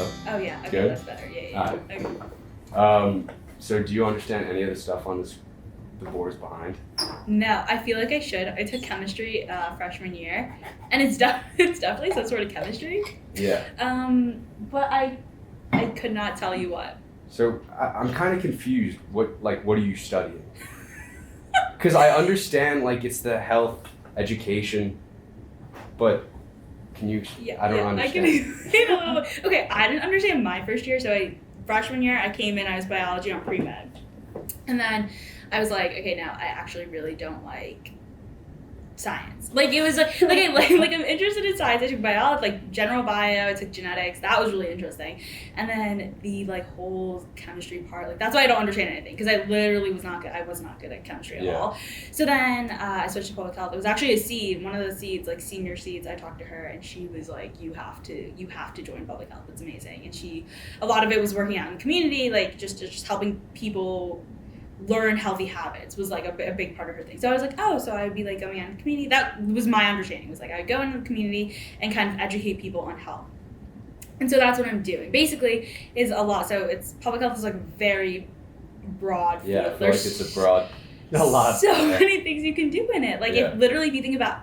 Hello? Oh yeah, okay, Good? that's better. Yeah. Okay. So do you understand any of the stuff on the boards behind? No, I feel like I should. I took chemistry freshman year, and it's definitely some sort of chemistry. Yeah. But I could not tell you what. So I'm kind of confused. What are you studying? Because I understand like it's the health education, but can you? Yeah, I don't understand. I can explain a little bit. Okay, I didn't understand my first year, so freshman year I came in, I was biology on pre-med. And then I was like, okay, now I actually really don't like science. Like it was like I'm interested in science. I took biology, like general bio, I took genetics. That was really interesting. And then the like whole chemistry part, like that's why I don't understand anything, because I literally was not good. I was not good at chemistry at all. So then I switched to public health. It was actually a seed, one of the seeds, like senior seeds. I talked to her and she was like, you have to join public health. It's amazing. And a lot of it was working out in the community, like just helping people learn healthy habits was like a big part of her thing. So I was like, oh, so I would be like going out in the community. That was my understanding. It was like I would go into the community and kind of educate people on health. And so that's what I'm doing. Basically, is a lot. So it's public health is like very broad field. Yeah, I feel like it's a lot. So many things you can do in it. Like if you think about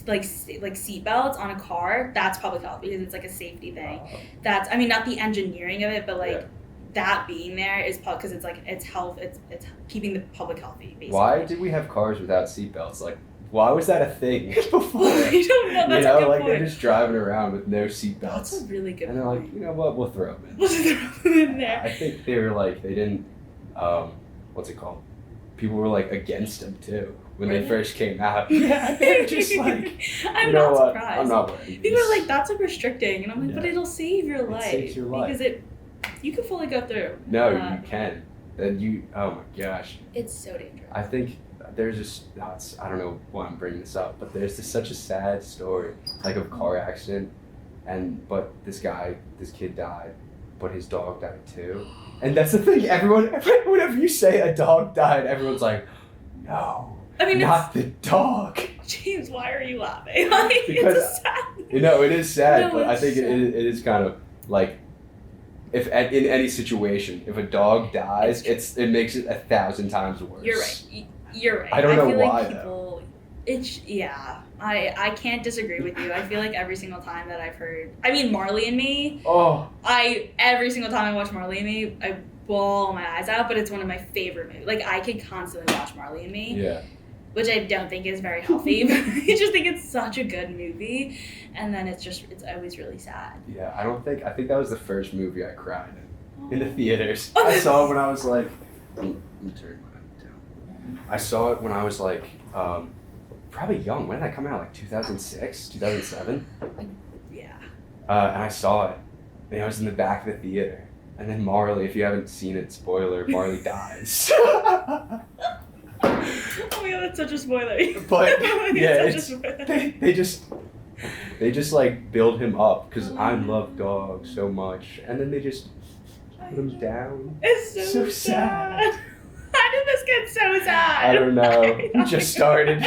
like seatbelts on a car, that's public health because it's like a safety thing. That's not the engineering of it, but like. Yeah. That being there is because it's like it's health, it's keeping the public healthy. Basically. Why did we have cars without seatbelts? Like, why was that a thing before? I don't know. That's a good point. They're just driving around with no seatbelts. That's a really good point. And they're like, you know what? We'll throw them in. We'll throw them in there. I think they were like they didn't. What's it called? People were like against them too when they first came out. Yeah, they were just like, I'm not surprised. I'm not wearing these. People are like, that's like restricting, and I'm like, but it'll save your life. It saves your life because you can fully go through. No, you can. Then oh my gosh. It's so dangerous. I think there's just, I don't know why I'm bringing this up, but there's such a sad story, like of a car accident, but this kid died, but his dog died too. And that's the thing, whenever you say a dog died, everyone's like, no, not the dog. James, why are you laughing? Like, because, it's sad. It is sad, but I think sad. it is kind of like, if in any situation, if a dog dies, it makes it 1,000 times worse. You're right. I don't know why. Like people, I can't disagree with you. I feel like every single time that I've heard, Marley and Me. Oh. Every single time I watch Marley and Me, I bawl my eyes out. But it's one of my favorite movies. Like I could constantly watch Marley and Me. Yeah. Which I don't think is very healthy, but I just think it's such a good movie, and then it's always really sad. Yeah, I think that was the first movie I cried in the theaters. I saw it when I was like, let me turn mine down. I saw it when I was like, probably young. When did I come out? Like 2006, 2007? Yeah. And I saw it, and I was in the back of the theater, and then Marley, if you haven't seen it, spoiler, Marley dies. Oh my god, that's such a spoiler. But yeah, they just like build him up because I love dogs so much, and then they just put him down. It's so sad. How did this get so sad? I don't know. We just started.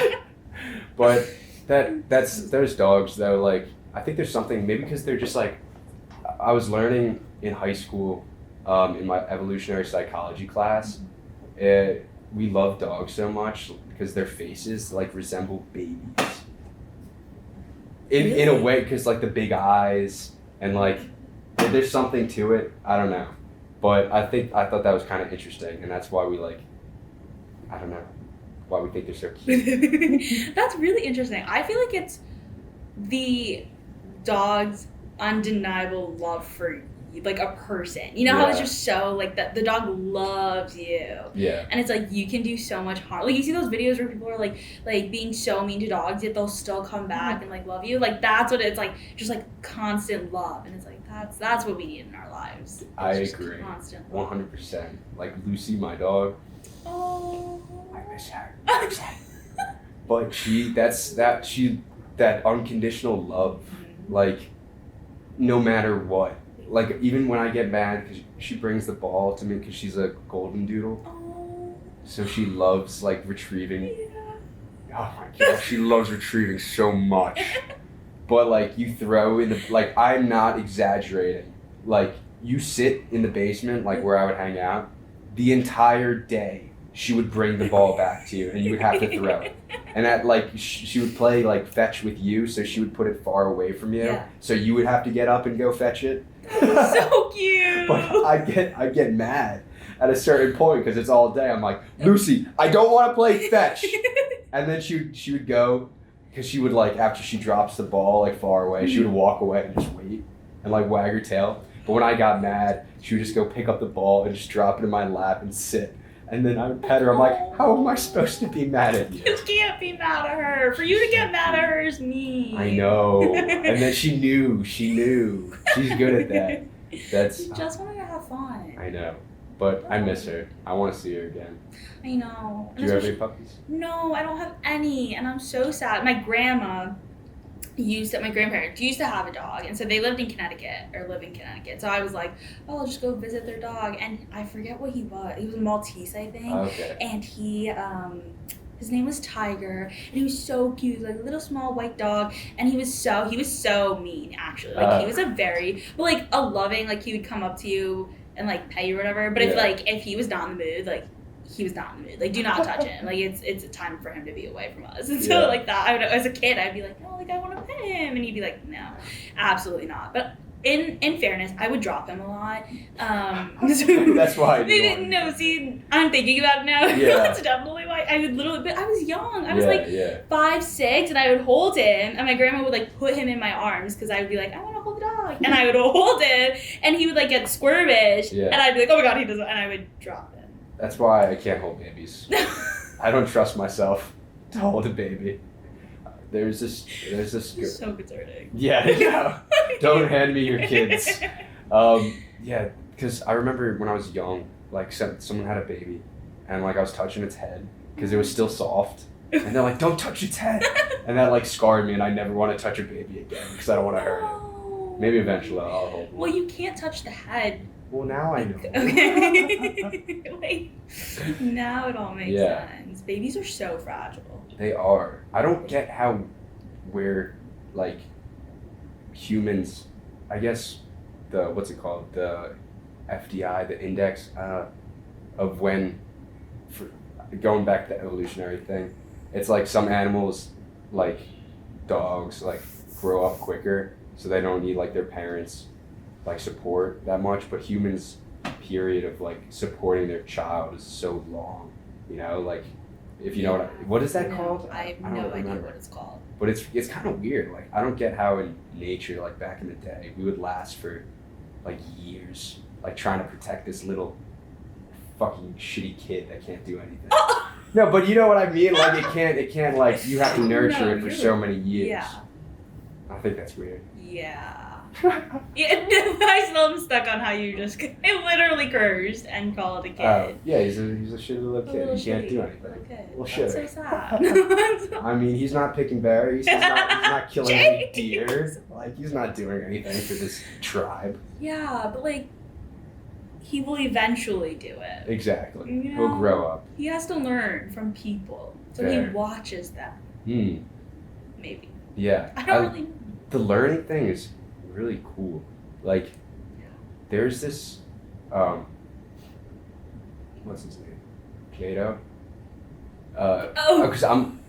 But that's those dogs though. Like I think there's something maybe because they're just like I was learning in high school, in my evolutionary psychology class. We love dogs so much because their faces like resemble babies. In a way, because like the big eyes and like there's something to it. I don't know, but I thought that was kind of interesting, and that's why we like. I don't know, why we think they're so cute. That's really interesting. I feel like it's the dog's undeniable love for like a person. You know how it's just so like that the dog loves you. Yeah. And it's like you can do so much harm. Like you see those videos where people are like being so mean to dogs yet they'll still come back and like love you. Like that's what it's like, just like constant love. And it's like that's what we need in our lives. I agree. Constant love. 100%. Like Lucy, my dog. Oh. I miss her. But that unconditional love, like no matter what. Like, even when I get mad, because she brings the ball to me because she's a golden doodle. Oh. So she loves, like, retrieving. Yeah. Oh, my God. She loves retrieving so much. But, like, you throw in the... Like, I'm not exaggerating. like you sit in the basement, like where I would hang out, the entire day. She would bring the ball back to you, and you would have to throw it. And at like she would play like fetch with you, so she would put it far away from you, so you would have to get up and go fetch it. So cute. But I get mad at a certain point because it's all day. I'm like, Lucy, I don't want to play fetch. And then she would go, because she would like after she drops the ball like far away, she would walk away and just wait and like wag her tail. But when I got mad, she would just go pick up the ball and just drop it in my lap and sit. And then I would pet her. I'm like, how am I supposed to be mad at you? You can't be mad at her. For you to get mad at her is me. I know. And then she knew. She's good at that. She just wanted to have fun. I know. But I miss her. I want to see her again. I know. Do you have any puppies? No, I don't have any. And I'm so sad. My grandparents used to have a dog, and so they live in Connecticut. So I was like, oh, I'll just go visit their dog, and I forget what he was. He was a Maltese, I think. Okay. And his name was Tiger, and he was so cute. He was like a little small white dog, and he was so mean, actually. Like he was a loving, like he would come up to you and like pet you or whatever. But if he was not in the mood, like he was not in the mood. Like, do not touch him. Like, it's a time for him to be away from us. And so, like, that, as a kid, I'd be like, no, like, I want to pet him. And he'd be like, no, absolutely not. But in fairness, I would drop him a lot. That's why I didn't. No, see, I'm thinking about it now. Yeah. That's definitely why I would but I was young. I was 5, 6, and I would hold him. And my grandma would, like, put him in my arms because I would be like, I want to hold the dog. And I would hold him, and he would, like, get squirmish. Yeah. And I'd be like, oh my God, he doesn't. And I would drop him. That's why I can't hold babies. I don't trust myself to hold a baby. There's this. So concerning. Yeah. Don't hand me your kids. Because I remember when I was young, like someone had a baby, and like I was touching its head because it was still soft, and they're like, "Don't touch its head," and that like scarred me, and I never want to touch a baby again because I don't want to hurt it. Maybe eventually I'll hold one. Well, you can't touch the head. Well, now I know. Okay. Wait. Now it all makes sense. Babies are so fragile. They are. I don't get how we're, like, humans, I guess, what's it called? The FDI, the index of when, going back to the evolutionary thing, it's like some animals, like dogs, like, grow up quicker, so they don't need, like, their parents' like support that much, but humans' period of like supporting their child is so long, you know, like if you know what is that called? I have no idea what it's called. But it's kind of weird. Like I don't get how in nature, like back in the day, we would last for like years, like trying to protect this little fucking shitty kid that can't do anything. No, but you know what I mean? Like it can't like you have to nurture it for so many years. Yeah. I think that's weird. Yeah. I still am stuck on how you just literally cursed and called a kid. Yeah, he's a shitty little kid. He can't do anything. Okay. Well, shit. That's so sad. I mean, he's not picking berries. He's not killing any deer. Like, he's not doing anything for this tribe. Yeah, but like, he will eventually do it. Exactly. You know, he'll grow up. He has to learn from people, so he watches them. Maybe. Yeah. I don't really know. The learning thing is really cool. Like, there's this, what's his name? Plato. Because I'm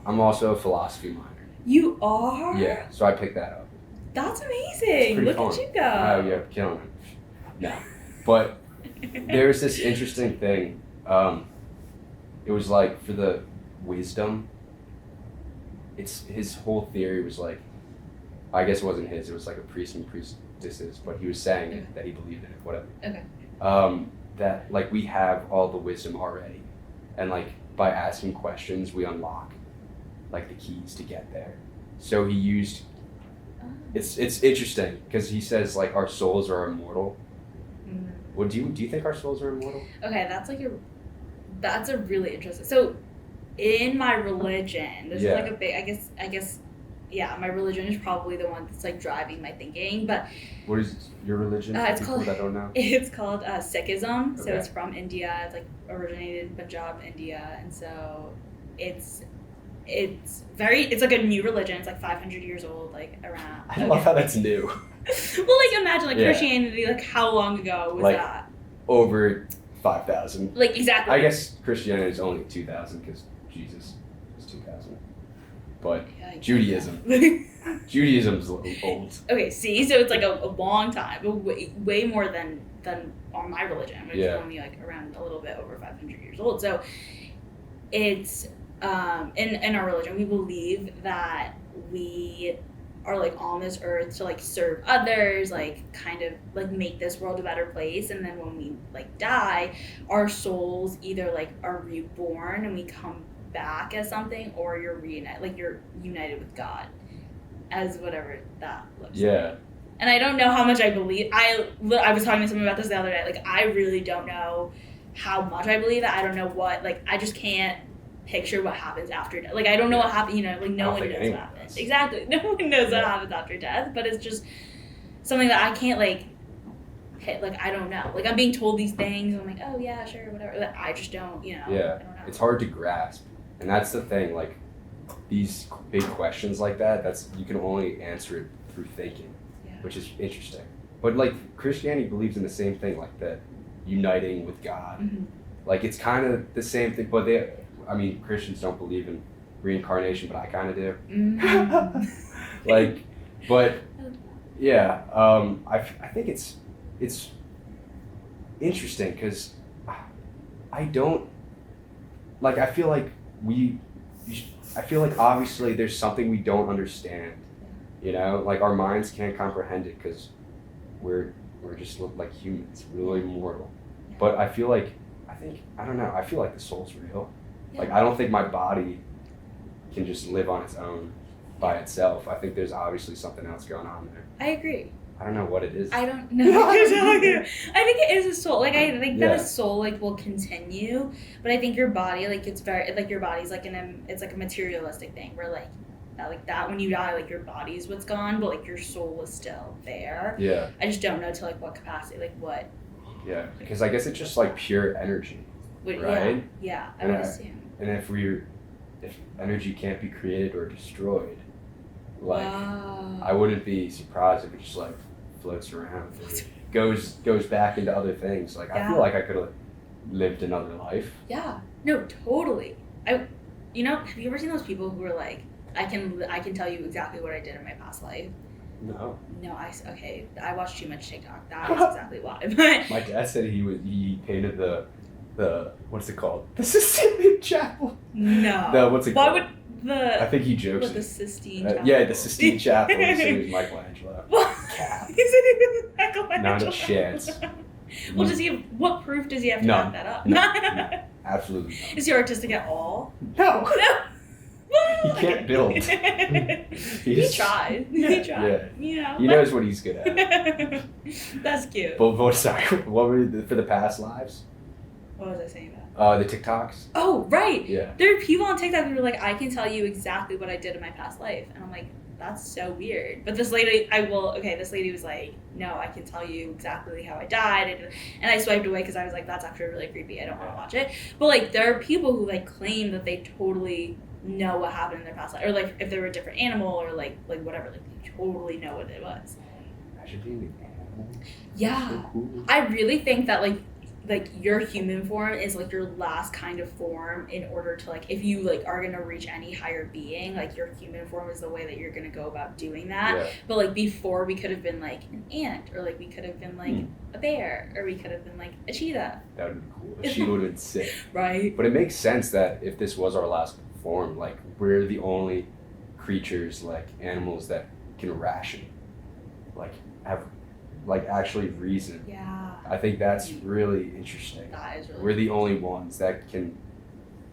also a philosophy minor. You are? Yeah, so I picked that up. That's amazing. Look at you go. Oh, yeah, killing him. No, but there's this interesting thing. It was like for the wisdom. It's his whole theory was like. I guess it wasn't his, it was like a priest and priestesses, but he was saying it, that he believed in it, whatever. Okay. That, like, we have all the wisdom already. And, like, by asking questions, we unlock, like, the keys to get there. So he used, it's interesting, because he says, like, our souls are immortal. Mm-hmm. Well, do you think our souls are immortal? Okay, that's a really interesting, so, in my religion, there's like a big, I guess, yeah, my religion is probably the one that's like driving my thinking. But what is your religion? It's people called. That don't know. It's called Sikhism. Okay. So it's from India. It's like originated in Punjab, India, and so it's it's like a new religion. It's like 500 years old, like around. I love how that's new. Well, like imagine like Yeah. Christianity, like how long ago was Like, that? Over 5,000. Like exactly. I guess Christianity is only 2,000 because Jesus is 2,000. But Yeah, Judaism. Judaism's old. Okay, see, so it's like a long time, but way more than on my religion, which is only like around a little bit over 500 years old. So it's in our religion, we believe that we are like on this earth to like serve others, like kind of like make this world a better place, and then when we like die, our souls either like are reborn and we come back as something, or you're united with God as whatever that looks like. And I don't know how much I believe. I was talking to someone about this the other day. Like, I really don't know how much I believe that. I don't know what, like, I just can't picture what happens after death. Like, I don't know what happens, you know, like, no one knows what happens. Exactly. No one knows what happens after death, but it's just something that I can't, like, hit. Like, I don't know. Like, I'm being told these things, and I'm like, oh, yeah, sure, whatever. But I just don't, you know. Yeah. I don't know. It's hard to grasp. And that's the thing, like, these big questions like that, you can only answer it through thinking, which is interesting. But like Christianity believes in the same thing, like that uniting with God. Mm-hmm. Like it's kind of the same thing, but Christians don't believe in reincarnation, but I kind of do. Mm-hmm. Like, but yeah, I think it's interesting because I don't like. I feel like obviously there's something we don't understand. You know, like our minds can't comprehend it because we're just like humans, really mortal. But I feel like I don't know. I feel like the soul's real. Yeah. Like I don't think my body can just live on its own by itself. I think there's obviously something else going on there. I agree. I don't know what it is. I don't know. I think it is a soul. Like I think that a soul like will continue, but I think your body like it's very like your body's like it's like a materialistic thing where like that when you die like your body's what's gone, but like your soul is still there. Yeah. I just don't know to like what capacity, like what. Yeah, because I guess it's just like pure energy, right? Yeah, I would assume. And if energy can't be created or destroyed, like I wouldn't be surprised if it just like floats around, and goes back into other things. Like I feel like I could have lived another life. Yeah. No, totally. Have you ever seen those people who are like, I can tell you exactly what I did in my past life? No. No, I watched too much TikTok. That is exactly why. But my dad said he painted the what's it called? The Sistine Chapel. No. What's it called? Why would I think he jokes. The Sistine Chapel. Yeah, the Sistine Chapel. He said it was Michelangelo. Cap. He said it was Michelangelo. Not a chance. Well, what proof does he have to back that up? No, absolutely not. Is he artistic at all? No. He can't build. He tried. He tried. Yeah. You know. He knows what he's good at. That's cute. But sorry, what were for the past lives? What was I saying about? The TikToks. Oh, right. Yeah. There are people on TikTok who are like, I can tell you exactly what I did in my past life. And I'm like, that's so weird. But this lady was like, no, I can tell you exactly how I died. And I swiped away because I was like, that's actually really creepy. I don't want to watch it. But like, there are people who like claim that they totally know what happened in their past life. Or like, if they were a different animal or like whatever, like they totally know what it was. Imagine being an animal. Yeah. So cool. I really think that like your human form is like your last kind of form in order to like if you like are gonna reach any higher being, like your human form is the way that you're gonna go about doing that. Yeah. But like before we could have been like an ant, or like we could have been like a bear, or we could have been like a cheetah. That would be cool. A cheetah would have been sick. Right. But it makes sense that if this was our last form, like we're the only creatures, like animals, that can ration, like have like actually reason. Yeah. I think that's really interesting. That is really We're the only ones that can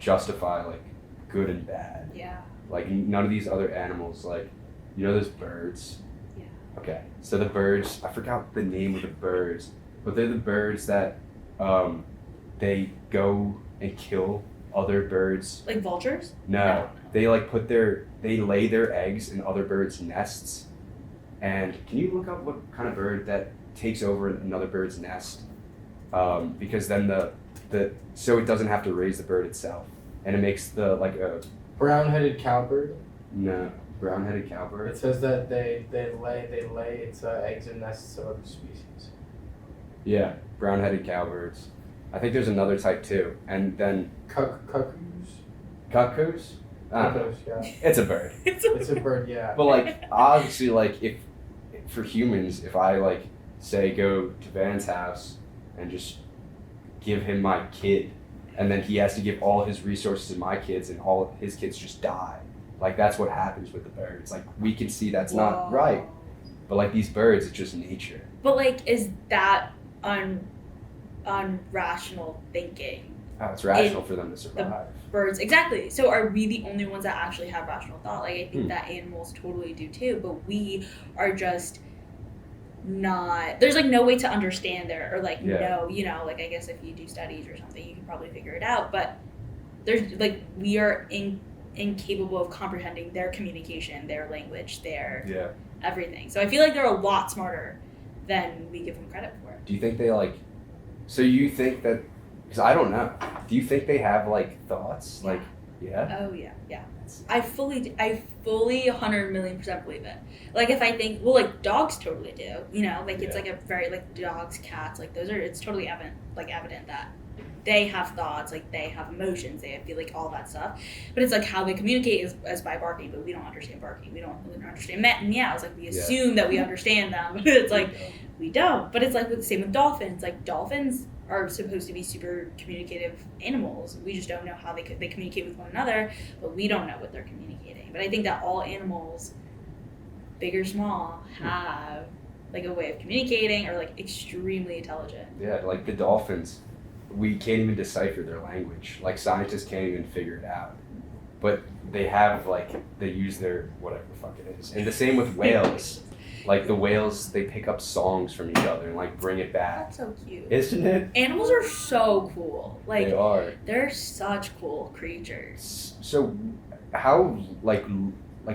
justify like good and bad. Yeah. Like none of these other animals, like those birds. Yeah. Okay. So the birds, I forgot the name of the birds, but they're the birds that they go and kill other birds. Like vultures? No. They like they lay their eggs in other birds' nests. And can you look up what kind of bird that takes over another bird's nest? Because then so it doesn't have to raise the bird itself, and it makes the like a Brown-headed cowbird. No. Brown-headed It cowbird? says that they lay its eggs and nests of other species. Yeah, brown-headed cowbirds. I think there's another type too. And then Cuckoos. cuckoos? I don't know. Cuckoos, yeah. It's a bird. It's a bird, yeah. But like obviously like if for humans, if I like say go to Van's house and just give him my kid and then he has to give all his resources to my kids and all of his kids just die. Like that's what happens with the birds. Like we can see that's not Whoa. right. But like these birds, it's just nature. But like, is that unrational thinking? Oh, it's rational for them to survive. Birds, exactly. So are we the only ones that actually have rational thought? Like I think that animals totally do too, but we are just not. There's like no way to understand there or like know, you know, like I guess if you do studies or something, you can probably figure it out. But there's like we are incapable of comprehending their communication, their language, their everything. So I feel like they're a lot smarter than we give them credit for. Do you think they like? So you think that? Because I don't know. Do you think they have like thoughts? Like, yeah. Oh yeah. I fully 100,000,000% believe it. Like if I think, well, like dogs totally do. You know, like it's like a very like dogs, cats, like those are. It's totally evident that they have thoughts, like they have emotions, they feel like all that stuff. But it's like how they communicate is by barking, but we don't understand barking. We don't understand meows. Like we assume that we understand them, but it's like we don't. But it's like the same with dolphins. Like dolphins are supposed to be super communicative animals. We just don't know how they communicate with one another, but we don't know what they're communicating. But I think that all animals, big or small, have like a way of communicating or like extremely intelligent. Yeah, like the dolphins. We can't even decipher their language. Like scientists can't even figure it out. But they have they use their whatever the fuck it is. And the same with whales. Like the whales, they pick up songs from each other and like bring it back. That's so cute. Isn't it? Animals are so cool. Like they are. They're such cool creatures. So how like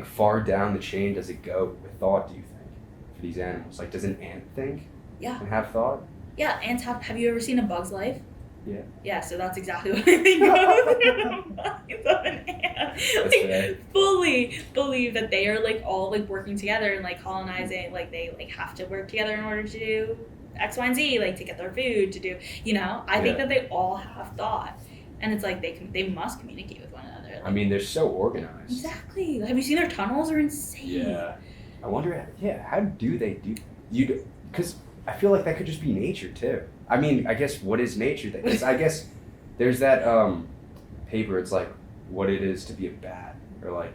far down the chain does it go with thought, do you think, for these animals? Like does an ant think? Yeah. And have thought? Yeah, ants have you ever seen A Bug's Life? Yeah. Yeah, so that's exactly what I think of an ant. Like, fully believe that they are like all like working together and like colonizing, like they like have to work together in order to do X, Y, and Z, like to get their food, to do, you know. I think that they all have thought, and it's like they must communicate with one another. Like, I mean, they're so organized. Exactly. Have you seen their tunnels? Are insane. Yeah. I wonder. How do they do? Because I feel like that could just be nature too. I mean, I guess what is nature? Because I guess there's that paper. It's like what it is to be a bat, or like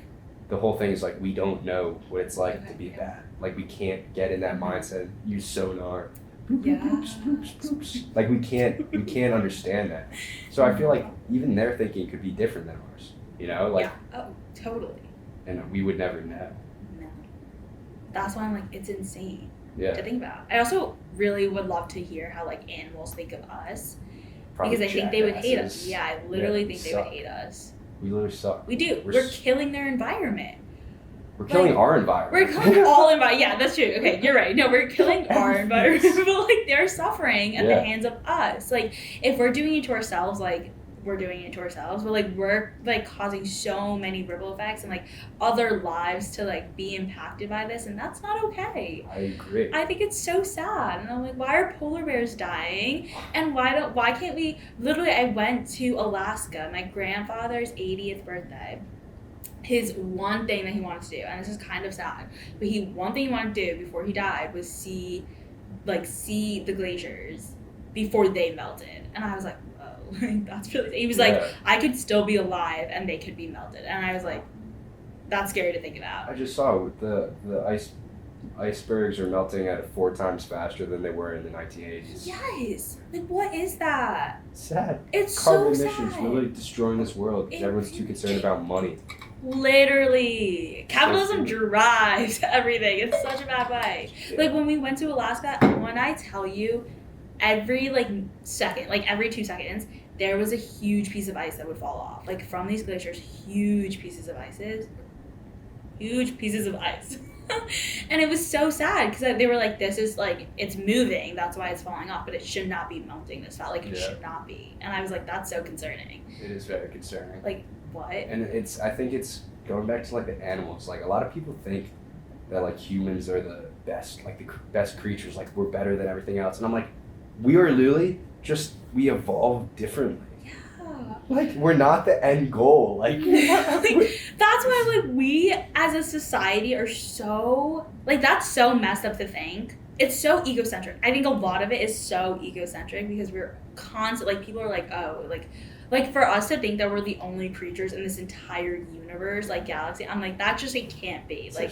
the whole thing is like we don't know what it's like to be a bat. Like we can't get in that mindset. Use sonar. Like we can't understand that. So I feel like even their thinking could be different than ours. You know, like oh, totally. And we would never know. No. That's why I'm like, it's insane. Yeah. To think about. I also really would love to hear how like animals think of us. Probably because I think they would hate us. jackasses. Yeah, I literally think they suck. would hate us. We literally suck. We do. We're killing their environment. We're killing our environment. We're killing all environment. Yeah, that's true. Okay, you're right. No, we're killing our environment. But like they're suffering at the hands of us. Like if we're doing it to ourselves, like we're doing it to ourselves, but like we're like causing so many ripple effects and like other lives to like be impacted by this, and that's not okay. I agree. I think it's so sad, and I'm like, why are polar bears dying? And why can't we? Literally, I went to Alaska, my grandfather's 80th birthday. His one thing that he wanted to do, and this is kind of sad, but one thing he wanted to do before he died was see the glaciers before they melted, and I was like, like, that's really. He was like, I could still be alive and they could be melted, and I was like, that's scary to think about. I just saw the icebergs are melting at 4 times faster than they were in the 1980s. Yes, like what is that? Sad. It's Carbon so emissions sad. really destroying this world because everyone's too concerned about money. Literally, capitalism drives everything. It's such a bad way. Yeah. Like when we went to Alaska, when I tell you, every second, like every 2 seconds, there was a huge piece of ice that would fall off. Like from these glaciers, huge pieces of huge pieces of ice. And it was so sad because they were like, this is like, it's moving, that's why it's falling off, but it should not be melting this fast. Like, it should not be. And I was like, that's so concerning. It is very concerning. Like, what? And I think it's going back to like the animals. Like, a lot of people think that like humans are the best, like the best creatures, like we're better than everything else. And I'm like, we are literally just, we evolved differently. Like, we're not the end goal. Like, that's why, like, we as a society are so, like, that's so messed up to think. It's so egocentric. I think a lot of it is so egocentric because we're constant, like, people are like, oh, like for us to think that we're the only creatures in this entire universe, like, galaxy, I'm like, that just, it can't be. Like,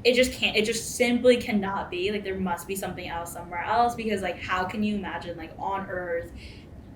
it just can't, it just simply cannot be. Like, there must be something else somewhere else because, like, how can you imagine, like, on Earth,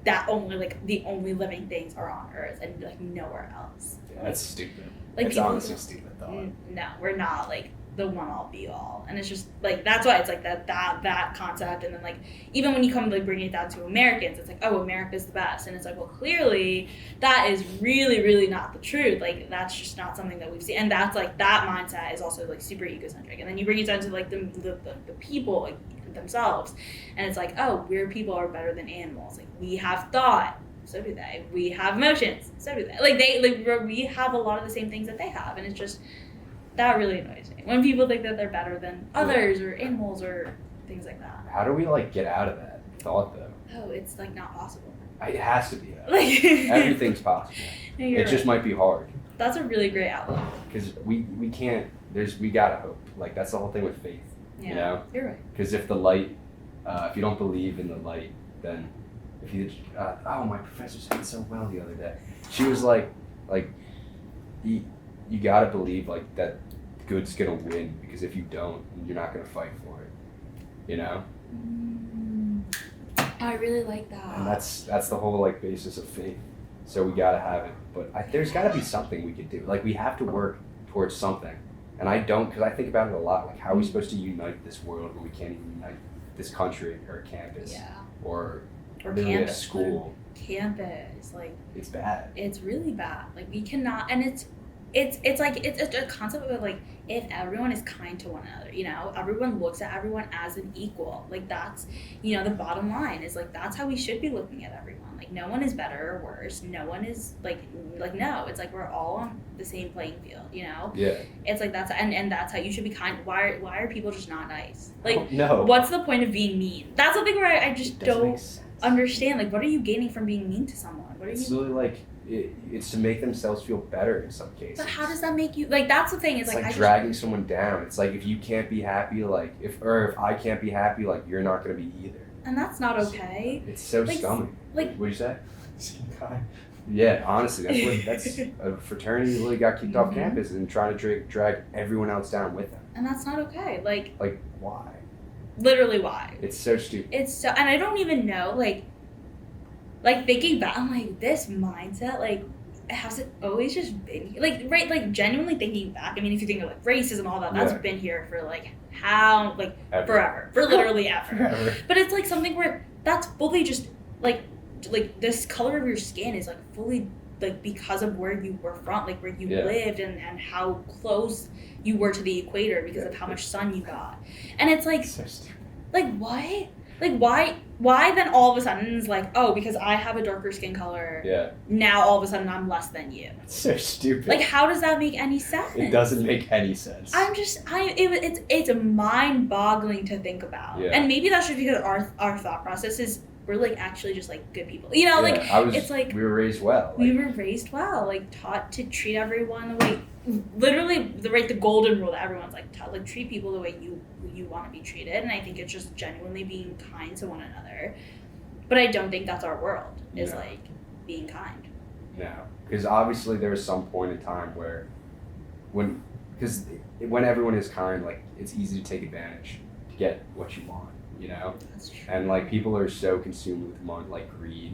that only, like, the only living things are on Earth and, like, nowhere else. Yeah, that's stupid. Like, it's honestly stupid thought. No, we're not, like, the one-all be-all. And it's just, like, that's why it's, like, that concept. And then, like, even when you come to, like, bring it down to Americans, it's like, oh, America's the best. And it's like, well, clearly that is really, really not the truth. Like, that's just not something that we've seen. And that's, like, that mindset is also, like, super egocentric. And then you bring it down to, like, the people, like, themselves, and it's like, oh, weird people are better than animals. Like, we have thought, so do they. We have emotions, so do they. Like, we have a lot of the same things that they have, and it's just, that really annoys me when people think that they're better than others or animals or things like that. How do we, like, get out of that thought, though? Oh, it's, like, not possible. It has to be. Like, everything's possible. It just might be hard. That's a really great outlook. Because we can't, we gotta hope. Like, that's the whole thing with faith. Yeah, you know? You're right. Because if the light, if you don't believe in the light, then if you, oh, my professor said so well the other day. She was like, you gotta believe, like, that good's gonna win, because if you don't, you're not gonna fight for it, you know? I really like that. And that's the whole, like, basis of faith. So we gotta have it. But there's gotta be something we could do. Like, we have to work towards something. And I don't, because I think about it a lot. Like, how are we supposed to unite this world when we can't even unite this country or campus? Yeah. Or campus. A school. Campus. Like, it's bad. It's really bad. Like, we cannot, and it's a concept of, like, if everyone is kind to one another, you know, everyone looks at everyone as an equal. Like, that's, you know, the bottom line is, like, that's how we should be looking at everyone. Like, no one is better or worse. No one is, like, no. It's like we're all on the same playing field, you know? Yeah. It's like and that's how you should be kind. Why are people just not nice? Like, no. What's the point of being mean? That's something where I just don't understand. Like, what are you gaining from being mean to someone? What are it's you? really like, it's to make themselves feel better in some cases. But how does that make you, like, that's the thing. It's like dragging someone down. It's like, if you can't be happy, like, if I can't be happy, like, you're not gonna be either. And that's not okay. It's so like, scummy. Like, what'd you say? Yeah, honestly, that's a fraternity really got kicked off campus and trying to drag everyone else down with them. And that's not okay. Like why? Literally, why? It's so stupid. And I don't even know, like thinking back, I'm like, this mindset, like, has it always just been here? Like, right, like, genuinely thinking back, I mean, if you think of, like, racism, all that, that's been here for, like, how, like, forever. For literally ever. Forever. But it's, like, something where that's fully just, like, this color of your skin is, like, fully, like, because of where you were from, like, where you lived and how close you were to the equator because of how much sun you got. And it's, like, so stupid. Like, what? Like, why then all of a sudden it's like, oh, because I have a darker skin color, now all of a sudden I'm less than you. It's so stupid. Like, how does that make any sense? It doesn't make any sense. It's mind-boggling to think about. Yeah. And maybe that's just because our thought process is, we're, like, actually just, like, good people. You know, like, it's like... We were raised well. Like, we were raised well, like, taught to treat everyone the way... Literally, the golden rule that everyone's, like, treat people the way you want to be treated. And I think it's just genuinely being kind to one another. But I don't think that's our world, is, like, being kind. No. Because obviously there was some point in time where... When everyone is kind, like, it's easy to take advantage to get what you want. You know? That's true. And, like, people are so consumed with money, like, greed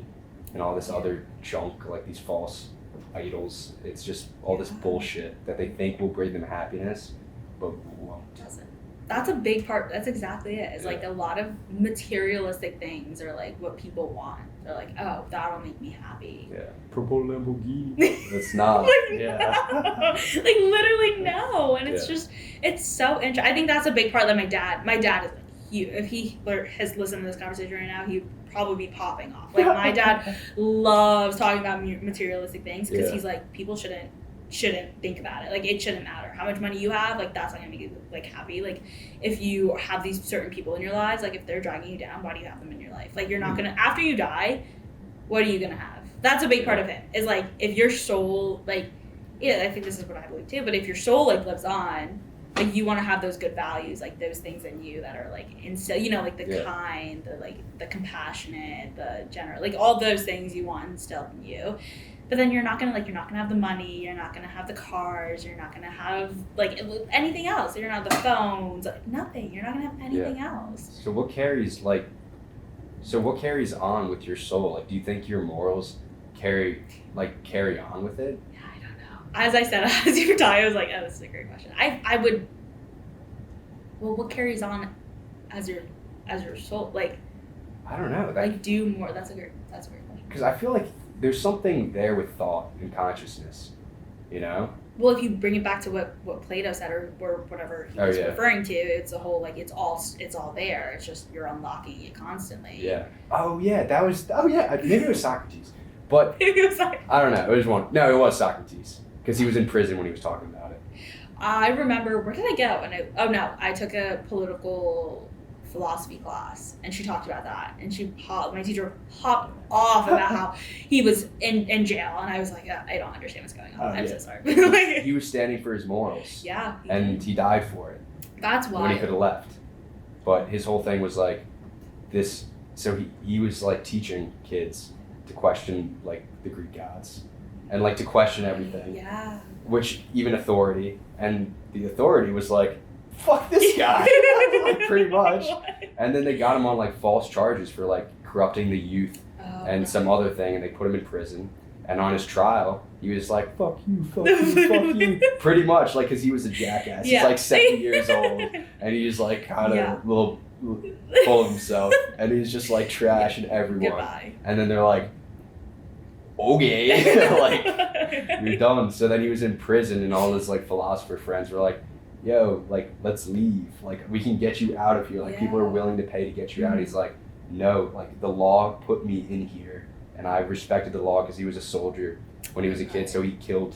and all this other junk, like these false idols. It's just all this bullshit that they think will bring them happiness, but won't. Doesn't. That's a big part. That's exactly it. It's like a lot of materialistic things are, like, what people want. they're like, oh, that'll make me happy. Yeah. Purple Lamborghini. It's not. Like, Yeah. no. Like literally no, and it's just it's so interesting. I think that's a big part that my dad is like huge. If he has listened to this conversation right now, he'd probably be popping off. Like my dad loves talking about materialistic things because he's like, people shouldn't think about it. Like it shouldn't matter how much money you have. Like that's not gonna make you like happy. Like if you have these certain people in your lives, like if they're dragging you down, why do you have them in your life? Like you're not gonna, after you die, what are you gonna have? That's a big part of it. Is like if your soul, like, yeah, I think this is what I believe too. But if your soul like lives on, like you want to have those good values, like those things in you that are like instill, you know, like the kind, the like the compassionate, the generous, like all those things you want instilled in you. But then you're not gonna have the money, you're not gonna have the cars, you're not gonna have like anything else. You're not the phones, like, nothing. You're not gonna have anything else. So what carries on with your soul? Like, do you think your morals carry on with it? Yeah, I don't know. As I said, as you were talking, I was like, oh, this is a great question. I would. Well, what carries on as your soul? Like, I don't know. Like do more. That's a great question. Because I feel like there's something there with thought and consciousness, you know? Well, if you bring it back to what Plato said or whatever he was referring to, it's a whole like it's all there. It's just you're unlocking it constantly. Yeah. Maybe it was Socrates, but Maybe it was Socrates. I don't know. It was Socrates because he was in prison when he was talking about it. I remember, where did I go? I took a political philosophy class and she talked about that, and my teacher popped off about how he was in jail, and I was like, I don't understand what's going on. I'm so sorry. Like, he was standing for his morals. Yeah. And he died for it. That's why. When he could have left. But his whole thing was like this, so he was like teaching kids to question like the Greek gods and like to question everything. Yeah. Which even authority, and the authority was like, fuck this guy. Like, pretty much. And then they got him on like false charges for like corrupting the youth and some other thing, and they put him in prison. And on his trial, he was like, fuck you, fuck you, fuck you. Pretty much, like, because he was a jackass. Yeah. He's like 7 years old, and he's like kind of a little full of himself, and he's just like trashing everyone. Goodbye. And then they're like, okay, like, you're done. So then he was in prison, and all his like philosopher friends were like, yo, like, let's leave. Like, we can get you out of here. Like, people are willing to pay to get you out. He's like, no, like, the law put me in here, and I respected the law because he was a soldier when he was a kid. So he killed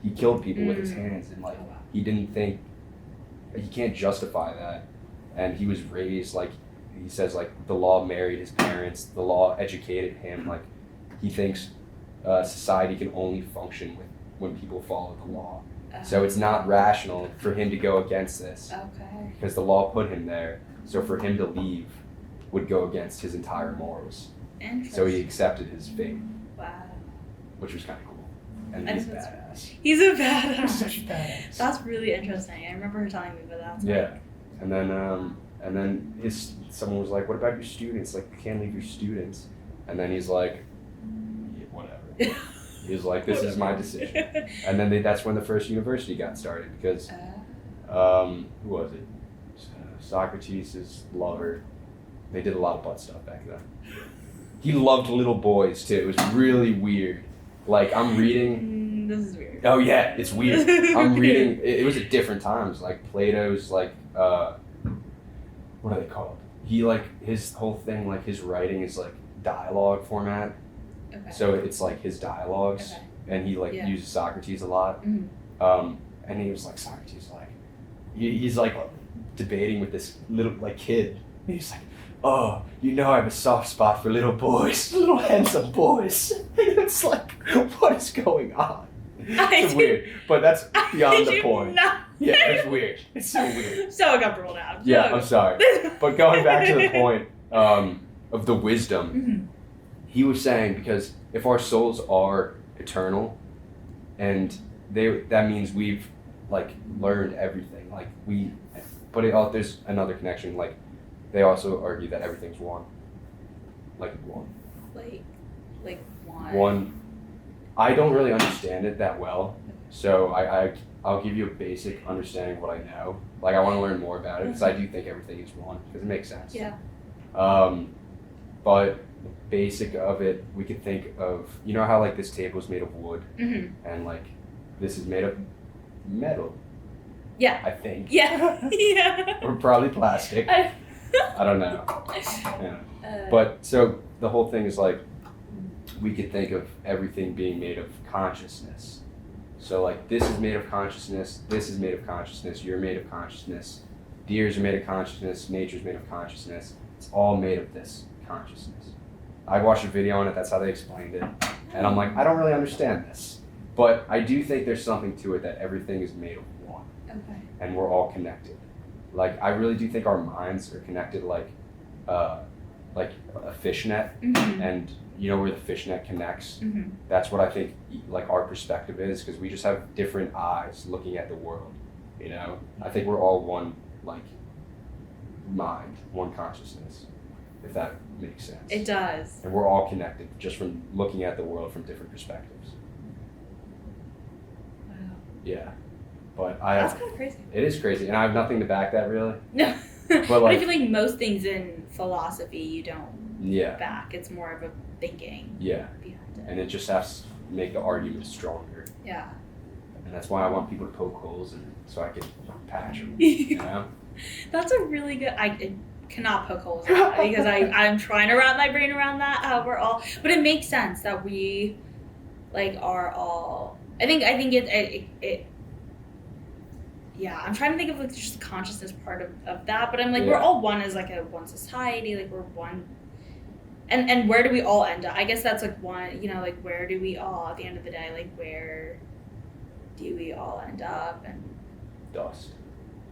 people with his hands, and like, he didn't think, he can't justify that. And he was raised, like, he says, like, the law married his parents, the law educated him. Like, he thinks society can only function when people follow the law. So it's not rational for him to go against this. Okay. Because the law put him there. So for him to leave would go against his entire morals. Interesting. So he accepted his fate. Wow. Which was kind of cool. And he's badass. He's a badass. He's such a badass. That's really interesting. I remember her telling me about that. Yeah. And then someone was like, what about your students? Like, you can't leave your students. And then he's like, yeah, whatever. He was like, this is my decision. And then that's when the first university got started, because who was it? Socrates' lover. They did a lot of butt stuff back then. He loved little boys too. It was really weird. Like, I'm reading. This is weird. Oh yeah, it's weird. I'm reading. It was at different times. Like Plato's, like what are they called? He like his whole thing, like his writing is like dialogue format. Okay. So it's like his dialogues, and he like uses Socrates a lot. And he was like, Socrates, like, he's like debating with this little like kid. And he's like, oh, you know, I have a soft spot for little boys, little handsome boys. And it's like, what is going on? It's weird, but that's beyond the point. Yeah, it's weird. It's so weird. So uncomfortable now. Yeah, I'm sorry. But going back to the point of the wisdom, he was saying, because if our souls are eternal, and that means we've like learned everything. Like there's another connection. Like they also argue that everything's one. Like one. Like one. One. I don't really understand it that well, so I'll give you a basic understanding of what I know. Like, I want to learn more about it, because I do think everything is one, because it makes sense. Yeah. But the basic of it, we could think of, you know how like this table is made of wood Mm-hmm. and like this is made of metal. Yeah. I think. Yeah. Yeah. Or probably plastic. I don't know. Yeah. But so the whole thing is like we could think of everything being made of consciousness. So like this is made of consciousness, this is made of consciousness, you're made of consciousness, deers are made of consciousness, nature's made of consciousness. It's all made of this consciousness. I watched a video on it, that's how they explained it. And I'm like, I don't really understand this. But I do think there's something to it that everything is made of one. Okay. And we're all connected. Like I really do think our minds are connected like a fishnet. Mm-hmm. And you know where the fishnet connects? Mm-hmm. That's what I think like our perspective is, because we just have different eyes looking at the world, you know? I think we're all one like mind, one consciousness, if that makes sense. It does. And we're all connected just from looking at the world from different perspectives. Wow. Yeah. But That's kind of crazy. it is crazy, and I have nothing to back that really. No. But But I like, feel like most things in philosophy you don't yeah, back. It's more of a thinking yeah. behind it. And it just has to make the argument stronger. Yeah. And that's why I want people to poke holes in it, so I can patch them, you know? That's a really good. I cannot poke holes in that because I'm trying to wrap my brain around that. How we're all, but it makes sense that we, like, are all. I think it. Yeah, I'm trying to think of like just the consciousness part of that, but I'm like we're Yeah. all one as like a one society. Like we're one. And where do we all end up? I guess that's like one. You know, like where do we all at the end of the day? Like where do we all end up? And Dust.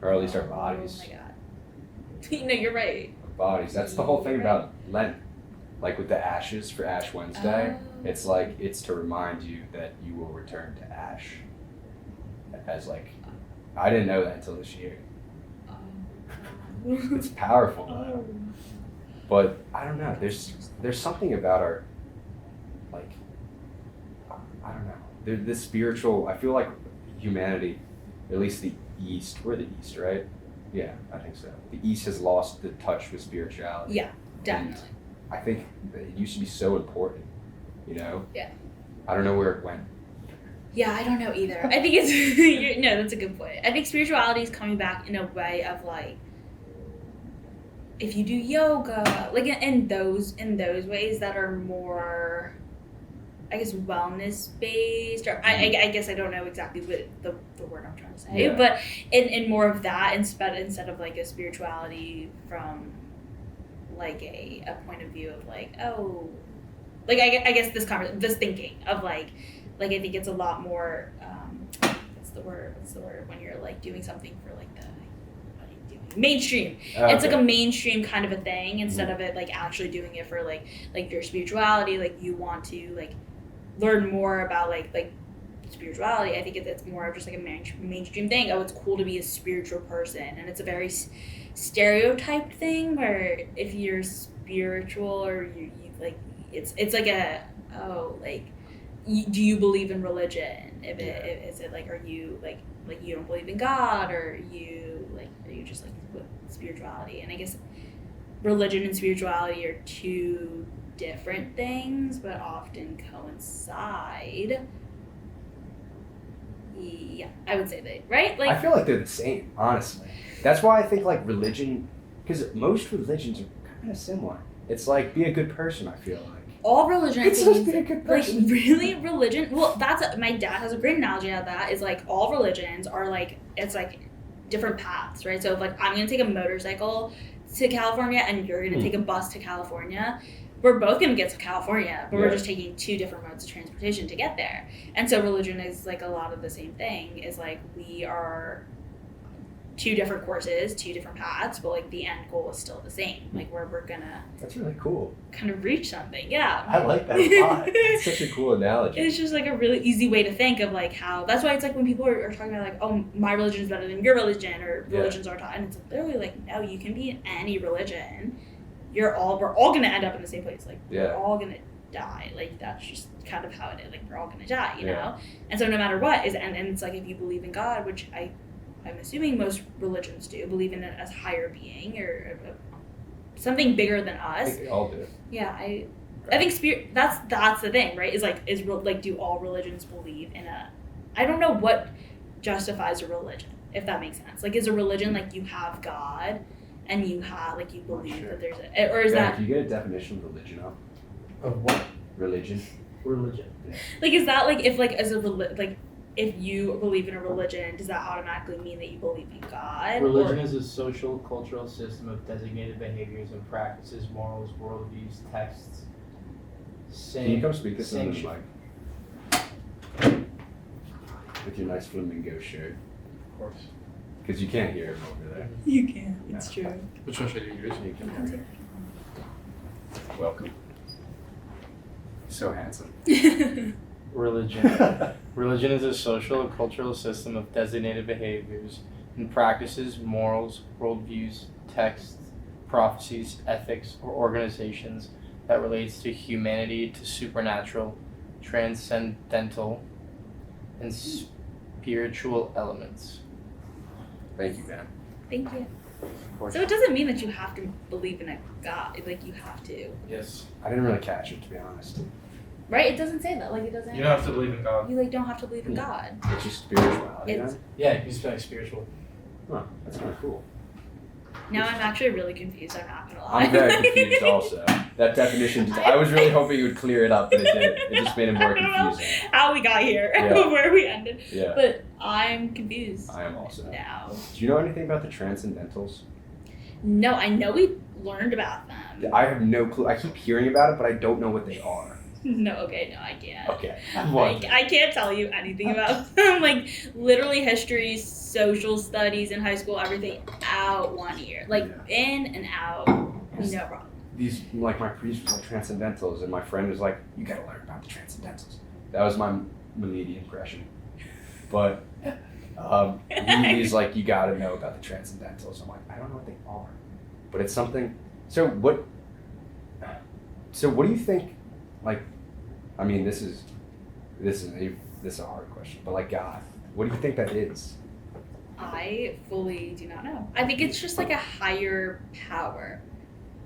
Or at least our bodies. Oh my god. No, you're right. Our bodies. That's the whole thing about Lent. Like with the ashes for Ash Wednesday, Oh. it's like, it's to remind you that you will return to ash. As like, I didn't know that until this year. Oh. It's powerful though. Oh. But I don't know, there's something about our, like, I don't know. This spiritual, I feel like humanity, at least the East, we're the East, right? Yeah, I think so. The East has lost the touch with spirituality. Yeah, definitely. I think that it used to be so important, you know? Yeah. I don't know where it went. Yeah, I don't know either. I think it's no, that's a good point. I think spirituality is coming back in a way of like, if you do yoga, like in those ways that are more, I guess, wellness based, or I guess I don't know exactly what the word I'm trying to say, Yeah. but in more of that instead of like a spirituality from like a point of view of like, oh, like I guess this thinking of like I think it's a lot more what's the word when you're like doing something for like the what are you doing? Mainstream. It's like a mainstream kind of a thing instead of it like actually doing it for like your spirituality. Like you want to like learn more about like spirituality. I think it's more of just like a mainstream thing. Oh, it's cool to be a spiritual person, and it's a very stereotyped thing where if you're spiritual or you like it's like a like do you believe in religion? Is it like are you like you don't believe in God, or are you just like with spirituality? And I guess religion and spirituality are two different things, but often coincide. Yeah, I would say they right. Like I feel like they're the same, honestly. That's why I think like religion, because most religions are kind of similar. It's like be a good person. I feel like. all religion, I It's think, just be a good person. like really religion. Well, my dad has a great analogy of that. Is like all religions are like it's like different paths, right? So if like I'm gonna take a motorcycle to California and you're gonna take a bus to California, we're both gonna get to California, but we're just taking two different modes of transportation to get there. And so religion is like a lot of the same thing. Is like we are two different courses, two different paths, but like the end goal is still the same. Like where we're gonna That's really cool. kind of reach something. Yeah. I like that a lot. It's such a cool analogy. It's just like a really easy way to think of like how that's why it's like when people are talking about like, oh, my religion is better than your religion, or religions are taught, and it's literally like, no, you can be in any religion. We're all gonna end up in the same place. Like we're all gonna die. Like that's just kind of how it is. Like we're all gonna die, you know? And so no matter what is and it's like if you believe in God, which I'm assuming most religions do, believe in it as higher being or something bigger than I us. think they all do. Yeah, I think spirit. That's the thing, right? Do all religions believe in a? I don't know what justifies a religion, if that makes sense. Like, is a religion like you have God, and you have like you believe that there's a, or is Ben, that can you get a definition of religion up? Of what? Religion. Religion. like is that like if like as a like if you believe in a religion, does that automatically mean that you believe in God? Religion is a social, cultural system of designated behaviors and practices, morals, worldviews, texts. Can you come speak this into the mic? With your nice flamingo shirt. Of course. Because you can't hear him over there. You can. It's true. Which one should I do? Yours? You can hear him. Welcome. So handsome. Religion. Religion is a social, cultural system of designated behaviors and practices, morals, worldviews, texts, prophecies, ethics, or organizations that relates to humanity, to supernatural, transcendental, and spiritual elements. Thank you, Ben. Thank you. Of course. So it doesn't mean that you have to believe in a God. Like you have to, Yes. I didn't really catch it, to be honest. right? It doesn't say that. Like it doesn't. You don't have to believe in God. You like don't have to believe in God. It's just spirituality, It's- then? Yeah, he's like spiritual. Huh, that's kind of cool. Now I'm actually really confused. I'm not gonna lie. I'm very confused also. That definition, I was really hoping you would clear it up, but it didn't. It just made it more I don't know confusing. how we got here, Yeah. where we ended, Yeah, but I'm confused I am also. now. Do you know anything about the transcendentals? No, I know we learned about them. I have no clue. I keep hearing about it, but I don't know what they are. No, okay, no, I can't. Okay. I can't tell you anything about them. Like literally history, social studies in high school, everything out 1 year. Like in and out, no problem. These, like my priest was like transcendentals, and my friend was like, "You gotta learn about the transcendentals." That was my Milady impression. But he's like, "You gotta know about the transcendentals." I'm like, "I don't know what they are," but it's something. So what do you think? Like, I mean, this is a hard question, but like God, what do you think that is? I fully do not know. I think it's just like a higher power.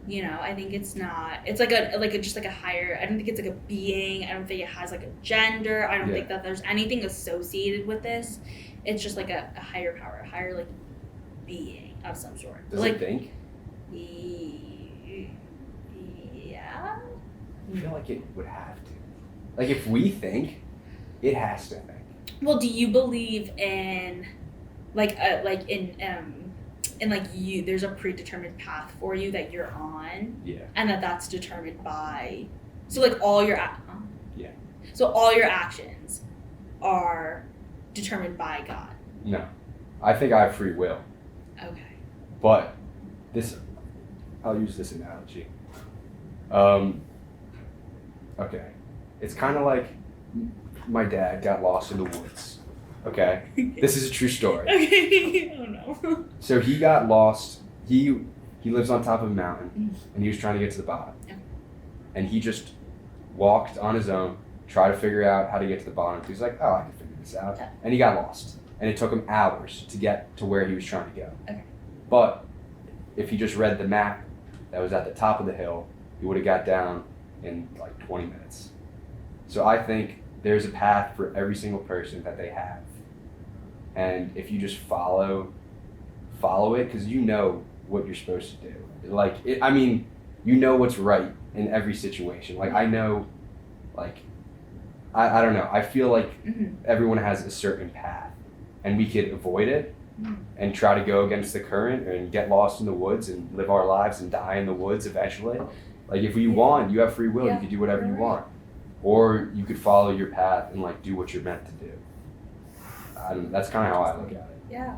You know, I think it's not. It's like just like a higher. I don't think it's like a being. I don't think it has like a gender. I don't think that there's anything associated with this. It's just like a higher power, a higher like being of some sort. Does like, it think? Yeah. I feel like it would have to. Like if we think, it has to think. Well, do you believe in, like you? There's a predetermined path for you that you're on. Yeah. And that's determined by, so like all your Yeah. So all your actions are determined by God. No, I think I have free will, Okay. but I'll use this analogy. Okay, it's kind of like my dad got lost in the woods. Okay, this is a true story. Okay. Oh no. So he got lost. He lives on top of a mountain, and he was trying to get to the bottom. Yeah. And he just walked on his own, tried to figure out how to get to the bottom. He's like, oh, I can figure this out. Yeah. And he got lost. And it took him hours to get to where he was trying to go. Okay. But if he just read the map that was at the top of the hill, he would have got down in like 20 minutes. So I think there's a path for every single person that they have. And if you just follow it, because you know what you're supposed to do. You know what's right in every situation. Like, I know, like, I don't know. I feel like everyone has a certain path, and we could avoid it and try to go against the current and get lost in the woods and live our lives and die in the woods eventually. Like, if you want, you have free will. You can do whatever you want. Or you could follow your path and, like, do what you're meant to do. That's kind of how I look at it. Yeah.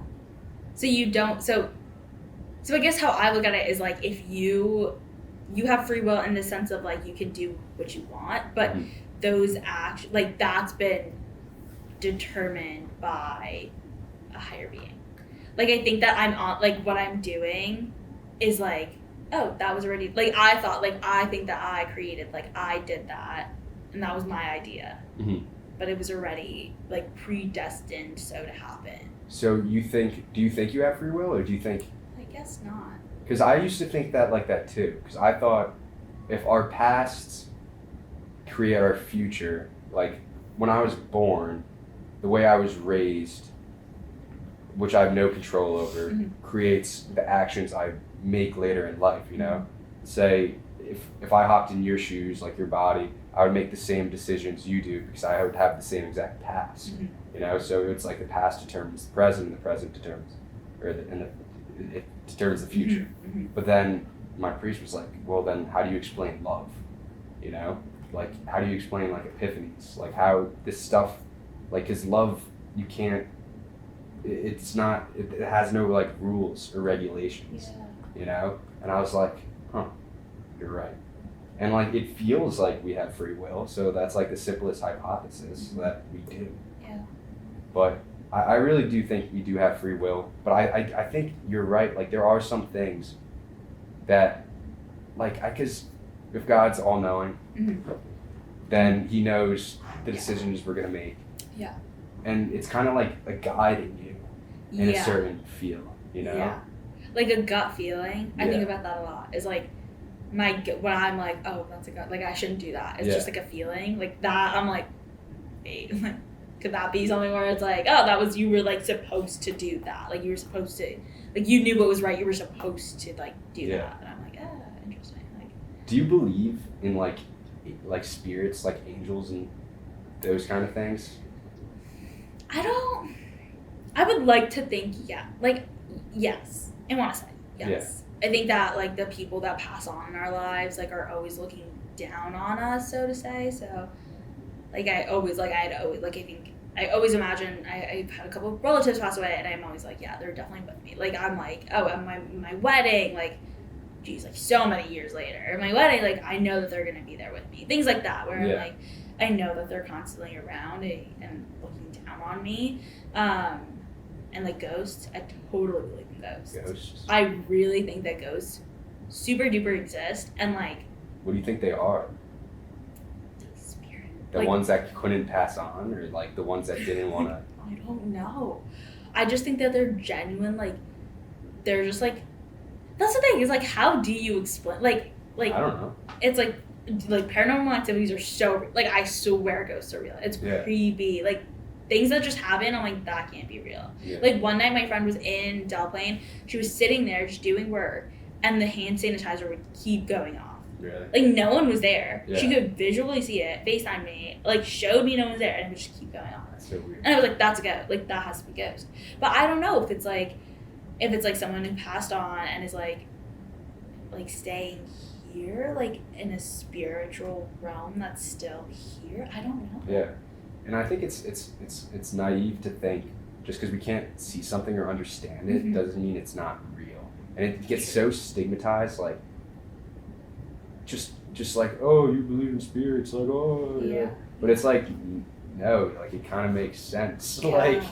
So you don't. So I guess how I look at it is like if you have free will in the sense of like you can do what you want, but those actions, like that's been determined by a higher being. Like I think that I'm on, like what I'm doing is like, oh, that was already, like I thought, like I think that I created, like I did that and that was my idea. But it was already like predestined so to happen. So do you think you have free will, or do you think? I guess not. Because I used to think that like that too. Because I thought if our pasts create our future. Like when I was born, the way I was raised, which I have no control over, creates the actions I make later in life, you know? Say, if I hopped in your shoes, like your body, I would make the same decisions you do because I would have the same exact past, you know? So it's like the past determines the present, and the present determines, it determines the future. But then my priest was like, well, then how do you explain love, you know? Like, how do you explain, like, epiphanies? Like, how this stuff, like, because love, you can't, it's not, it has no, like, rules or regulations, you know? And I was like, huh, you're right. And, like, it feels like we have free will, so that's, like, the simplest hypothesis that we do. Yeah. But I really do think we do have free will, but I think you're right. Like, there are some things that, like, because if God's all-knowing, then he knows the decisions we're going to make. Yeah. And it's kind of like guiding you in a certain feel, you know? Yeah. Like a gut feeling. I think about that a lot. Is like when I'm like, oh, that's a gut. Like, I shouldn't do that. It's just like a feeling. Like that, I'm like, wait, like, could that be something where it's like, oh, that was, you were like supposed to do that. Like, you were supposed to, like, you knew what was right. You were supposed to like do that. And I'm like, interesting. Like, do you believe in like spirits, like angels and those kind of things? I would like to think, like, yes. I want to say yes. I think that, like, the people that pass on in our lives, like, are always looking down on us, so to say. So, like, I always imagine, I've had a couple of relatives pass away, and I'm always like, yeah, they're definitely with me. Like, I'm like, oh, at my wedding, like, geez, like, so many years later, at my wedding, like, I know that they're going to be there with me. Things like that, where I'm like, I know that they're constantly around and looking down on me. And, like, ghosts, I totally believe in ghosts. I really think that ghosts super duper exist, and, like... What do you think they are? Spirit. The like, ones that couldn't pass on, or, like, the ones that didn't want to... I don't know. I just think that they're genuine, like, they're just, like... That's the thing, is, like, how do you explain... Like I don't know. It's, like, paranormal activities are so... Like, I swear ghosts are real. It's creepy. Like, things that just happen, I'm like, that can't be real. Yeah. Like, one night my friend was in Delplane, she was sitting there just doing work, and the hand sanitizer would keep going off. Really? Like, no one was there. Yeah. She could visually see it, FaceTime me, like, showed me no one was there, and it would just keep going off. That's so weird. And I was like, that's a ghost. Like, that has to be a ghost. But I don't know if it's like someone who passed on and is like staying here, like, in a spiritual realm that's still here. I don't know. Yeah. And I think it's naive to think just because we can't see something or understand it doesn't mean it's not real. And it gets so stigmatized, like just like, oh, you believe in spirits, like, oh yeah. But it's like, no, like, it kind of makes sense. Yeah.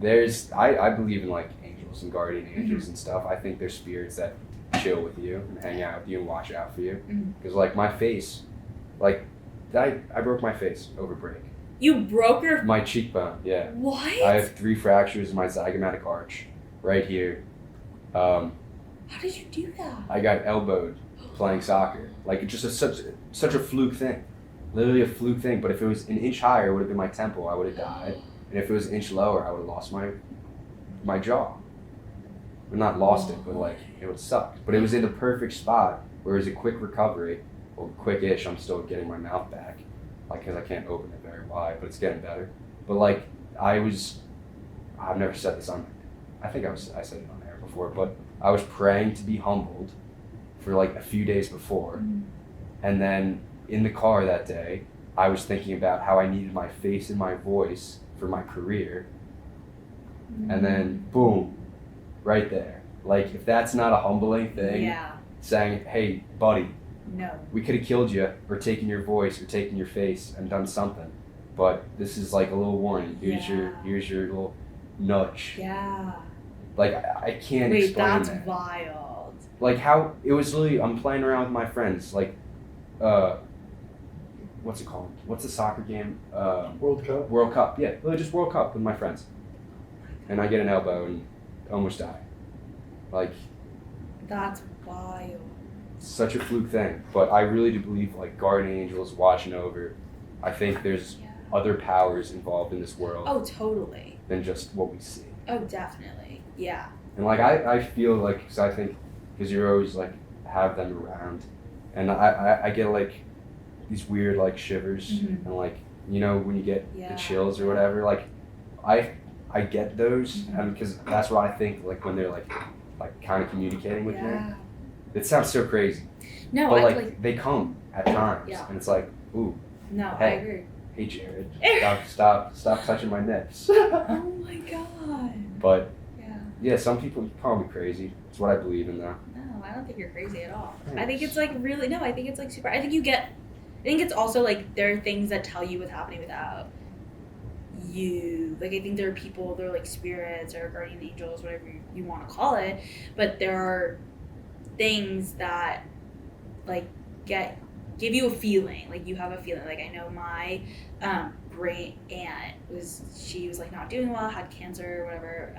Like, I believe in, like, angels and guardian angels and stuff. I think there's spirits that chill with you and hang out with you and watch out for you. Because like my face, like I broke my face over break. You broke my cheekbone, yeah. What? I have 3 fractures in my zygomatic arch right here. How did you do that? I got elbowed playing soccer. Like, it's just such a fluke thing. Literally a fluke thing. But if it was an inch higher, it would have been my temple. I would have died. And if it was an inch lower, I would have lost my jaw. Well, not lost it, but like, it would suck. But it was in the perfect spot where it was a quick recovery. Well, quick-ish, I'm still getting my mouth back. Like, because I can't open it very wide, but it's getting better. But like, I've never said this on, I think I said it on air before, but I was praying to be humbled for like a few days before. And then in the car that day, I was thinking about how I needed my face and my voice for my career. And then, boom, right there. Like, if that's not a humbling thing, saying, hey, buddy, no, we could have killed you or taken your voice or taken your face and done something, but this is like a little warning. Here's your little nudge. Yeah. Like, I can't explain that. Wait, that's wild. Like, how it was literally, I'm playing around with my friends, like, what's it called? What's the soccer game? World Cup. World Cup, yeah, literally just World Cup with my friends, and I get an elbow and almost die. Like, that's wild. such a fluke thing, but I really do believe like guardian angels watching over. I think there's other powers involved in this world Oh, totally. than just what we see. Oh, definitely. Yeah. And like I feel like, because I think, because you're always like have them around, and I get like these weird like shivers and like, you know, when you get Yeah. the chills or whatever, like I get those, and because that's what I think like when they're like kind of communicating with me. It sounds so crazy, No, but I like they come at times, Yeah. and it's like, ooh, No, I Hey. agree. hey Jared, stop touching my nips. Oh my god. But Yeah. yeah, some people call me crazy. It's what I believe in though. No, I don't think you're crazy at all. I Thanks. think it's like really no. I think it's like super. I think it's also like there are things that tell you what's happening without you. Like I think there are people, they're like spirits or guardian angels, whatever you want to call it. But there are things that like give you a feeling. Like you have a feeling. Like I know my great aunt she was like not doing well, had cancer or whatever.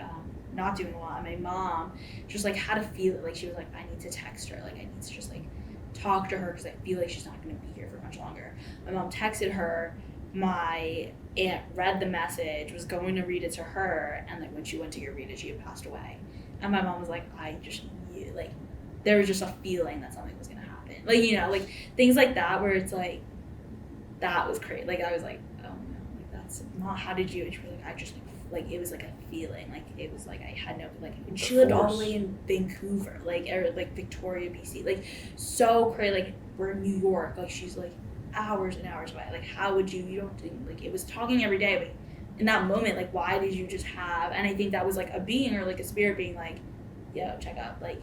Not doing well, and my mom just like had a feeling. Like she was like, I need to text her. Like I need to just like talk to her because I feel like she's not going to be here for much longer. My mom texted her. My aunt read the message, was going to read it to her, and like when she went to go read it, she had passed away. And my mom was like, I just knew, like there was just a feeling that something was going to happen. Like, you know, like things like that where it's like, that was crazy. Like I was like, oh no, like that's not, how did you? And she was like, I just like it was like a feeling. Like it was like I had no, like, and she lived all the way in Vancouver, like, or like Victoria, BC, like so crazy. Like we're in New York, like she's like hours and hours away. Like how would you don't think, like it was talking every day, but in that moment, like why did you just have, and I think that was like a being or like a spirit being like, yo, check up, like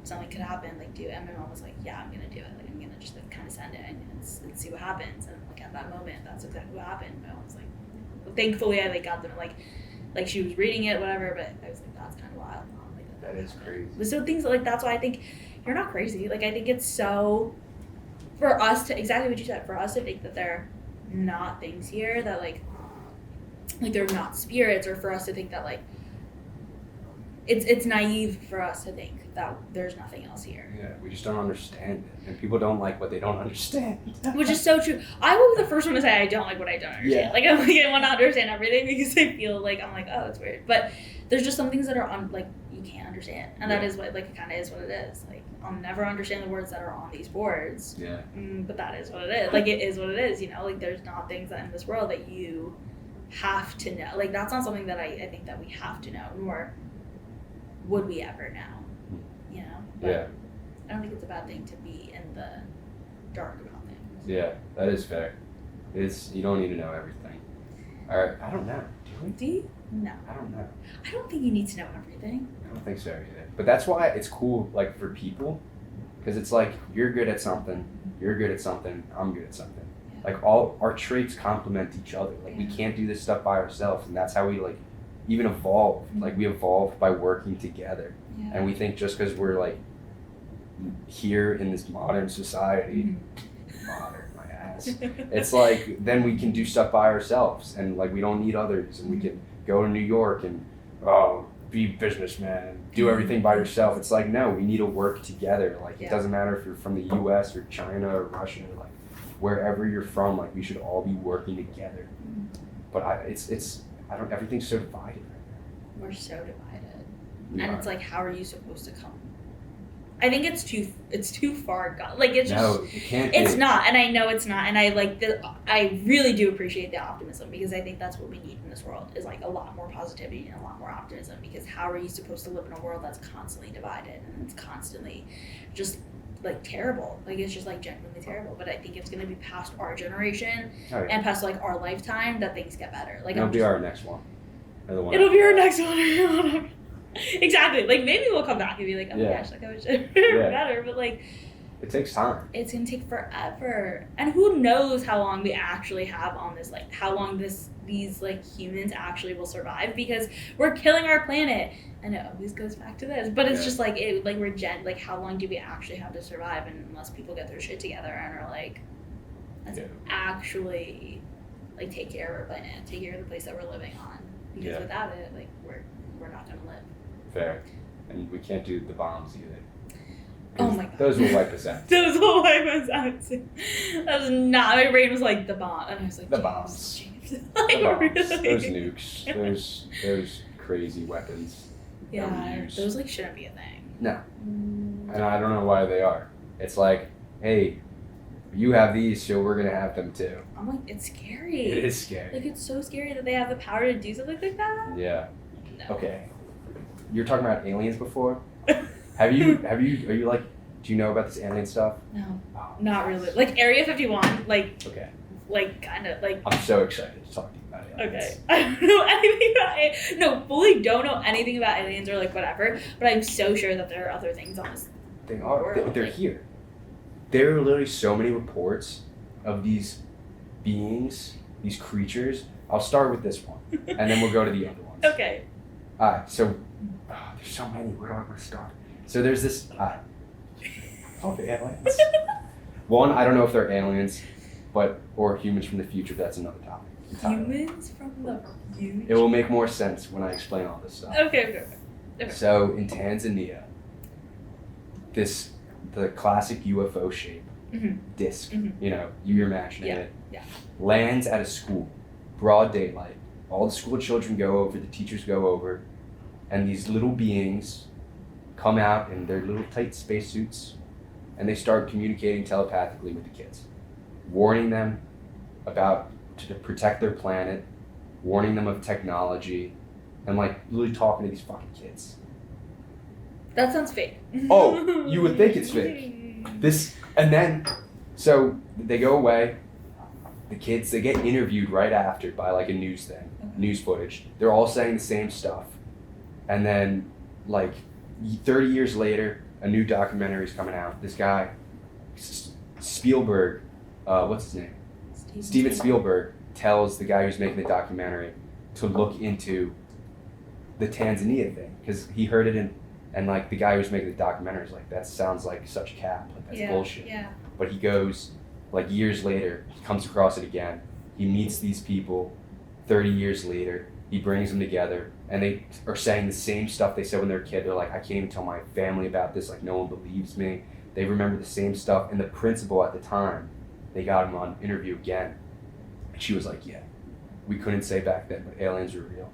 something could happen, like do it. And my mom was like, yeah, I'm gonna do it, like I'm gonna just like kind of send it and see what happens. And like at that moment, that's exactly what happened. My mom was like, thankfully I like got them like she was reading it, whatever, but I was like, that's kind of wild, Mom. Like That is crazy. so things like that's why I think you're not crazy. Like I think it's so, for us to, exactly what you said, for us to think that they're not things here, that like they're not spirits, or for us to think that like it's naive for us to think that there's nothing else here. Yeah, we just don't understand it, and people don't like what they don't understand. Which is so true. I will be the first one to say I don't like what I don't understand. Yeah. Like I'm like I want to understand everything because I feel like I'm like, oh, it's weird. But there's just some things that are on, like you can't understand, and that is what, like, it kind of is what it is. Like I'll never understand the words that are on these boards. Yeah. But that is what it is. Like it is what it is. You know, like there's not things that in this world that you have to know. Like that's not something that I think that we have to know, nor would we ever know. You know. But Yeah. I don't think it's a bad thing to be in the dark about things. Yeah, that is fair. It's, you don't need to know everything. All right, I don't know. Do we? Do you? No. I don't know. I don't think you need to know everything. I don't think so either. But that's why it's cool, like for people, because it's like you're good at something, you're good at something, I'm good at something. Yeah. Like all our traits complement each other. Like we Yeah. can't do this stuff by ourselves, and that's how we like even evolve. Like we evolved by working together, Yeah. and we think just because we're like here in this modern society, modern my ass, it's like then we can do stuff by ourselves, and like we don't need others, and we can go to New York and be a businessman, do everything by yourself. It's like, no, we need to work together. Like Yeah. it doesn't matter if you're from the US or China or Russia, like wherever you're from, like we should all be working together. But everything's so divided right We're so divided. now. And it's like, how are you supposed to come? I think it's too far gone. Like it's just, no, you can't. it's not, and I know it's not, and I really do appreciate the optimism, because I think that's what we need in this world, is like a lot more positivity and a lot more optimism, because how are you supposed to live in a world that's constantly divided and it's constantly just like terrible? Like it's just like genuinely terrible. But I think it's gonna be past our generation Oh, yeah. and past like our lifetime that things get better. Like It'll be our next one. Or the one it'll be after our that. next one. Exactly. Like maybe we'll come back and be like, oh my Yeah. gosh, like I wish it Yeah. were better. But like It takes time. it's gonna take forever, and who knows how long we actually have on this, like how long these like humans actually will survive, because we're killing our planet. And it always goes back to this, but it's Yeah. just like like how long do we actually have to survive? And unless people get their shit together and are like, let's Yeah. actually like take care of our planet, take care of the place that we're living on, because Yeah. without it, like we're not gonna live. Fair. And we can't do the bombs either. Oh my god. Those will wipe us out. Those will wipe us out too. That was not. My brain was like the bomb, and I was like The James, bombs. James. The Like, bombs, really? those nukes, those crazy weapons. that we Yeah, use. those like shouldn't be a thing. No. And I don't know why they are. It's like, hey, you have these, so we're gonna have them too. I'm like, it's scary. It is scary. Like, it's so scary that they have the power to do something like that. Yeah. No. Okay. You were talking about aliens before. Are you like? Do you know about this alien stuff? No, Oh, not really. Like Area 51, Okay. like kind of like. I'm so excited to talk to you about aliens. Okay, I don't know anything about it. No, fully don't know anything about aliens or like whatever. But I'm so sure that there are other things on this. They are. World, They're like- here. There are literally so many reports of these beings, these creatures. I'll start with this one, and then we'll go to the other ones. Okay. Alright, so there's so many. Where do I want to start? So there's this. The aliens. One, I don't know if they're aliens, or humans from the future. That's another topic. entirely. Humans from the future. It will make more sense when I explain all this stuff. Okay. Okay. So in Tanzania, the classic UFO shape Mhm. disc, Mhm. you're imagining Yeah, it, yeah. lands at a school, broad daylight. All the school children go over, the teachers go over, and these little beings come out in their little tight spacesuits, and they start communicating telepathically with the kids, warning them to protect their planet, warning them of technology, and like really talking to these fucking kids. That sounds fake. Oh, you would think it's fake. And then, so they go away. The kids, they get interviewed right after by like a news thing, news footage. They're all saying the same stuff. And then, like, 30 years later, a new documentary is coming out. This guy, Spielberg, what's his name? Steven Spielberg tells the guy who's making the documentary to look into the Tanzania thing because he heard it and like the guy who's making the documentary is like, that sounds like such cap, like that's bullshit. Yeah. But he goes, like years later, he comes across it again. He meets these people 30 years later. He brings them together and they are saying the same stuff they said when they were a kid. They're like, I can't even tell my family about this. Like, no one believes me. They remember the same stuff. And the principal at the time, they got him on interview again. And she was like, yeah, we couldn't say back then, but aliens were real.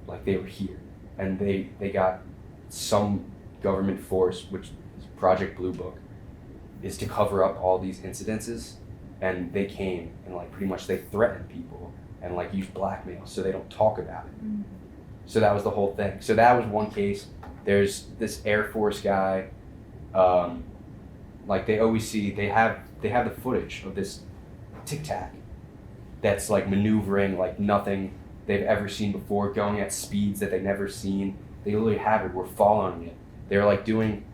Like, they were here. And they got some government force, which is Project Blue Book, is to cover up all these incidences. And they came and like pretty much they threatened people and like used blackmail so they don't talk about it. Mm. So that was the whole thing. So that was one case. There's this Air Force guy, like they always see, they have the footage of this Tic Tac that's like maneuvering like nothing they've ever seen before, going at speeds that they've never seen. They literally have it. We're following it. They're like doing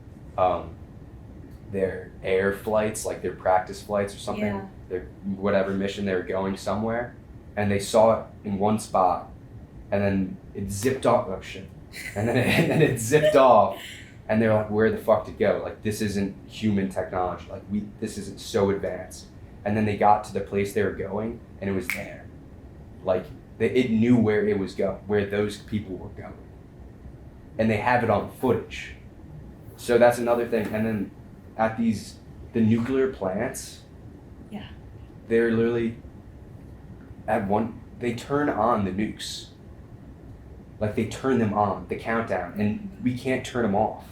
their air flights, like their practice flights or something. Yeah. Their whatever mission they were going somewhere, and they saw it in one spot, and then it zipped off. Oh shit! And then it zipped off, and they're like, "Where the fuck to go? Like this isn't human technology. Like this isn't so advanced." And then they got to the place they were going, and it was there. Like it knew where it was going, where those people were going, and they have it on footage. So that's another thing. And then at the nuclear plants, Yeah. they're literally they turn on the nukes. Like they turn them on, the countdown, and we can't turn them off.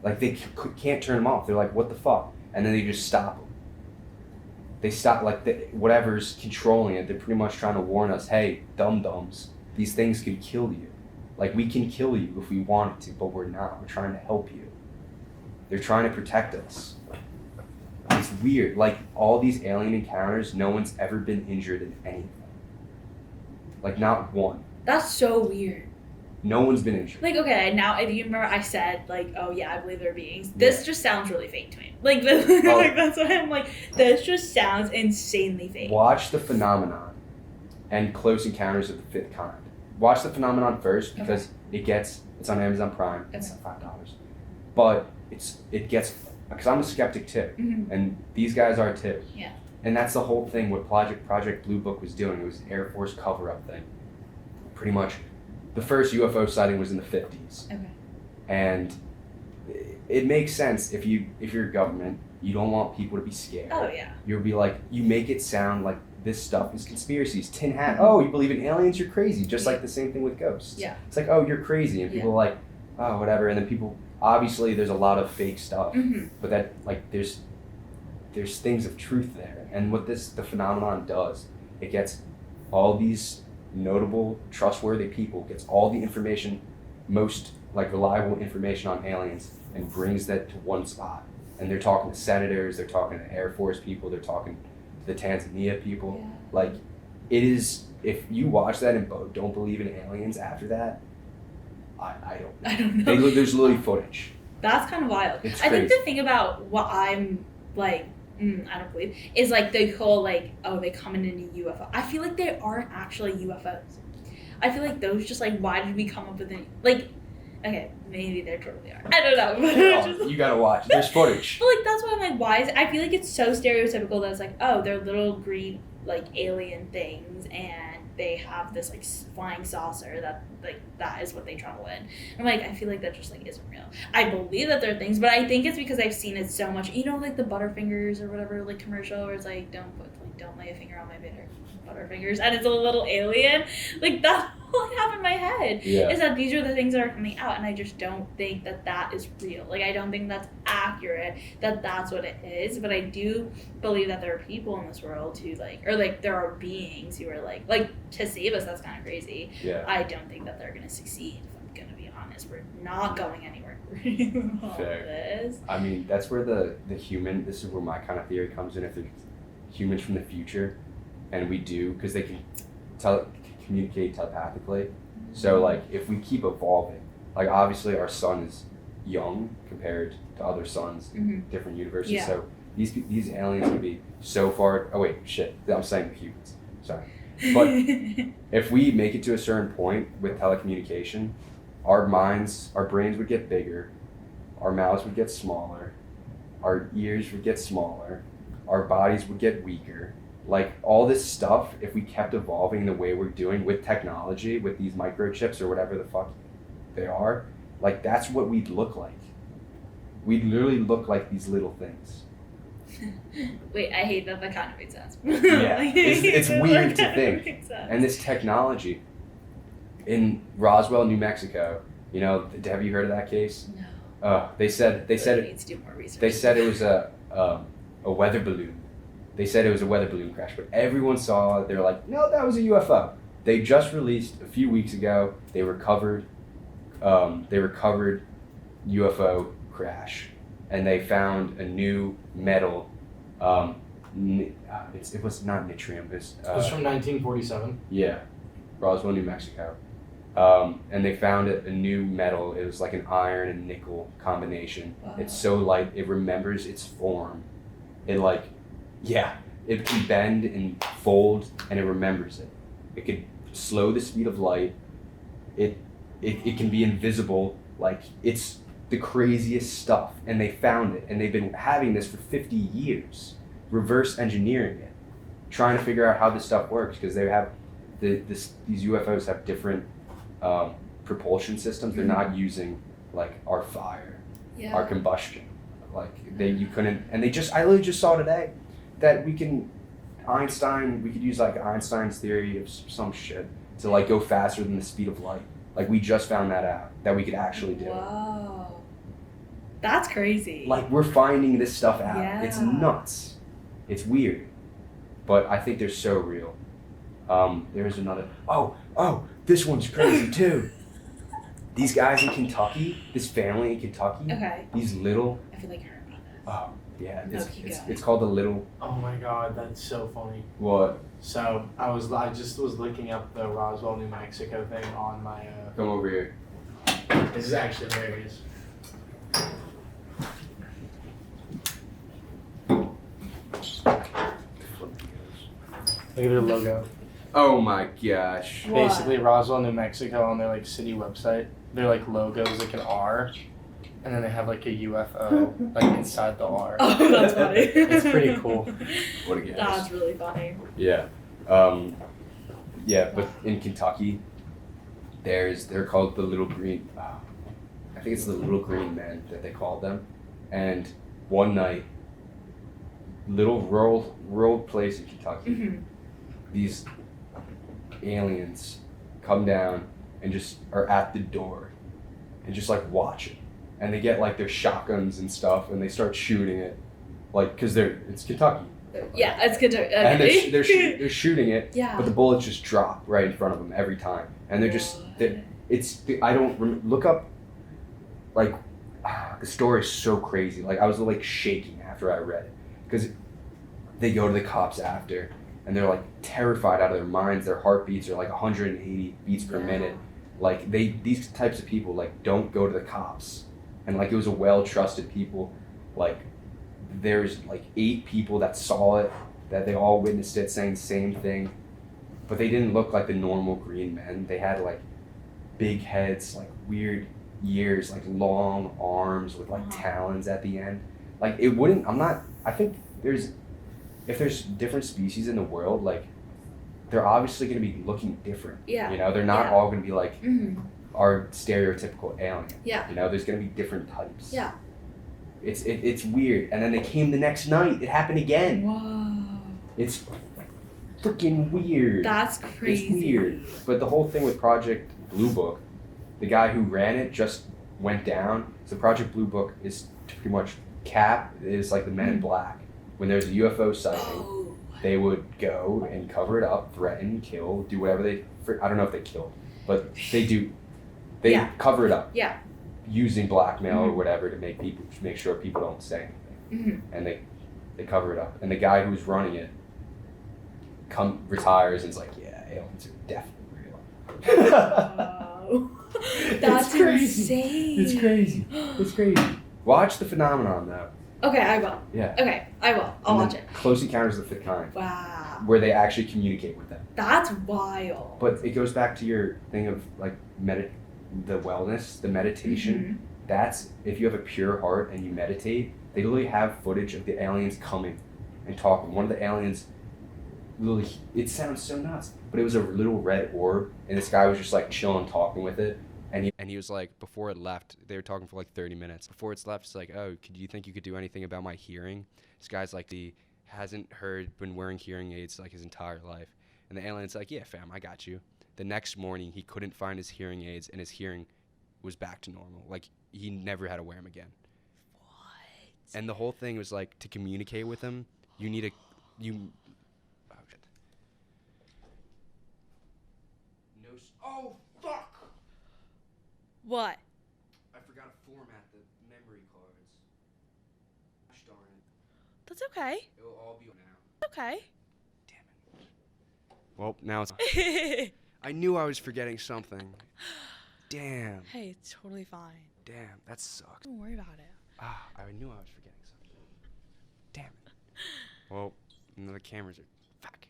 Like they can't turn them off. They're like, what the fuck? And then they just stop them. They stop, like whatever's controlling it, they're pretty much trying to warn us, hey, dum-dums, these things can kill you. Like we can kill you if we wanted to, but we're not. We're trying to help you. They're trying to protect us. It's weird. Like all these alien encounters, no one's ever been injured in anything. Like not one. That's so weird. No one's been injured. Like, okay, now if you remember I said, like, oh yeah, I believe there are beings. This just sounds really fake to me. Like, like that's why I'm like, this just sounds insanely fake. Watch The Phenomenon and Close Encounters of the Fifth Kind. Watch The Phenomenon first because it's on Amazon Prime. It's $5. But it gets, because I'm a skeptic too. Mm-hmm. And these guys are too. Yeah. And that's the whole thing what Project Blue Book was doing. It was an Air Force cover-up thing. Pretty much. The first UFO sighting was in the 50s. Okay. And it makes sense if you're a government, you don't want people to be scared. Oh yeah. You'll be like, you make it sound like this stuff is conspiracies. Tin hat. Oh, you believe in aliens? You're crazy. Just like the same thing with ghosts. Yeah. It's like, oh, you're crazy, and people are like, oh, whatever. And then people, obviously, there's a lot of fake stuff, but that like there's things of truth there. And what the phenomenon does, it gets all these notable, trustworthy people, gets all the information, most like reliable information on aliens, and brings that to one spot. And they're talking to senators, they're talking to Air Force people, they're talking to the Tanzania people. Yeah. Like, it is, if you watch that and don't believe in aliens after that, I don't know. There's literally footage. That's kind of wild. It's I think crazy. the thing about what I'm like, I don't believe, is like the whole like, oh, they come in a UFO. I feel like they aren't actually UFOs. I feel like those just like, why did we come up with it? Like, okay, maybe they totally are. I don't know. But Oh, you gotta watch. There's footage. But like, that's why I'm like, why is I feel like it's so stereotypical that it's like, oh, they're little green like alien things and they have this like flying saucer that is what they travel in. I'm like, I feel like that just like isn't real. I believe that there are things, but I think it's because I've seen it so much. You know, like the Butterfingers or whatever like commercial where it's like, don't lay a finger on my Butterfingers, and it's a little alien. Like that's all I have in my head. Yeah. Is that these are the things that are coming out, and I just don't think that is real. Like I don't think that's accurate. That's what it is. But I do believe that there are people in this world who like, or like there are beings who are like to save us. That's kind of crazy. Yeah. I don't think that they're gonna succeed. If I'm gonna be honest, we're not going anywhere. with all Fair. this. I mean, that's where the human, this is where my kind of theory comes in. If they're humans from the future, and we do, because they can communicate telepathically. So like, if we keep evolving, like obviously our sun is young compared to other suns in different universes. Yeah. So these aliens would be so far. Oh wait, shit. I'm saying humans. Sorry. But if we make it to a certain point with telecommunication, our brains would get bigger, our mouths would get smaller, our ears would get smaller, our bodies would get weaker. Like all this stuff, if we kept evolving the way we're doing with technology, with these microchips or whatever the fuck they are, like that's what we'd look like. We'd literally look like these little things. Wait, I hate that. That kind of made sense. Yeah, it's weird to That think. makes sense. And this technology in Roswell, New Mexico, you know, have you heard of that case? No. They said Really it. needs to do more research. They said it was a weather balloon. They said it was a weather balloon crash, but everyone saw it. They were like, no, that was a UFO. They just released a few weeks ago. They recovered UFO crash, and they found a new metal. It was not yttrium. It was from 1947. Yeah, Roswell, New Mexico. And they found a new metal. It was like an iron and nickel combination. Wow. It's so light, it remembers its form. It can bend and fold, and it remembers it. It could slow the speed of light. It can be invisible. Like, it's the craziest stuff. And they found it, and they've been having this for 50 years, reverse engineering it, trying to figure out how this stuff works, because they have these UFOs have different propulsion systems. They're not using like our fire, our combustion. Like you couldn't, and I literally just saw today that we could use like Einstein's theory of some shit to like go faster than the speed of light. Like we just found that out, that we could actually do it. Wow. That's crazy. Like we're finding this stuff out. Yeah. It's nuts. It's weird. But I think they're so real. There's another, this one's crazy too. These guys in Kentucky, this family in Kentucky, Okay. these little, I feel like I heard about this. oh yeah, No, keep going. it's called the little, Oh my god, that's so funny. what, So I just was looking up the Roswell, New Mexico thing on my. come over here. This is actually hilarious. Look at their logo. Oh my gosh. What? Basically, Roswell, New Mexico, on their like city website, their like logo is like an R, and then they have like a UFO like inside the R. Oh, that's funny. It's pretty cool. What a guess. That's really funny. Yeah. Yeah, but in Kentucky, they're called the little green, I think it's the little green men that they called them. And one night, little rural place in Kentucky, these aliens come down and just are at the door and just like watch it. And they get like their shotguns and stuff and they start shooting it, like because it's Kentucky. Yeah, it's good to. And they're shooting it, Yeah. but the bullets just drop right in front of them every time, and they're just look up, like, the story is so crazy. Like I was like shaking after I read it because they go to the cops after, and they're like terrified out of their minds. Their heartbeats are like 180 beats per minute. Like these types of people like don't go to the cops, and like it was a well-trusted people, like. There's like 8 people that saw it, that they all witnessed it saying the same thing, but they didn't look like the normal green men. They had like big heads, like weird ears, like long arms with like talons at the end. Like it wouldn't, I think if there's different species in the world, like they're obviously going to be looking different. Yeah. You know, they're not all going to be like our stereotypical alien. Yeah. You know, there's going to be different types. Yeah. It's weird. And then they came the next night. It happened again. Whoa. It's freaking weird. That's crazy. It's weird. But the whole thing with Project Blue Book, the guy who ran it just went down. So Project Blue Book is pretty much Cap is like the Men in Black. When there's a UFO sighting, they would go and cover it up, threaten, kill, do whatever I don't know if they killed, but they do. They cover it up. Yeah. Using blackmail or whatever to make sure people don't say anything, and they cover it up. And the guy who's running it retires and is like, yeah, aliens are definitely real. Oh, that's insane. It's crazy. It's crazy. Watch The Phenomenon though. Okay, I will. Yeah. Okay, I will. I'll watch it. Close Encounters of the Fifth Kind. Wow. Where they actually communicate with them. That's wild. But it goes back to your thing of like the wellness, the meditation. That's if you have a pure heart and you meditate, they literally have footage of the aliens coming and talking. One of the aliens, literally, it sounds so nuts, but it was a little red orb, and this guy was just like chilling, talking with it. And he was like, before it left, they were talking for like 30 minutes. Before it's left, it's like, oh, do you think you could do anything about my hearing? This guy's like, he hasn't been wearing hearing aids like his entire life. And the alien's like, yeah, fam, I got you. The next morning, he couldn't find his hearing aids, and his hearing was back to normal. Like, he never had to wear them again. What? And the whole thing was, like, to communicate with him, you need oh, shit. Oh, fuck! What? I forgot to format the memory cards. Gosh darn it. That's okay. It'll all be now. Okay. Damn it. Well, now it's... I knew I was forgetting something. Damn. Hey, it's totally fine. Damn, that sucks. Don't worry about it. I knew I was forgetting something. Damn it. Well, the cameras are... Fuck.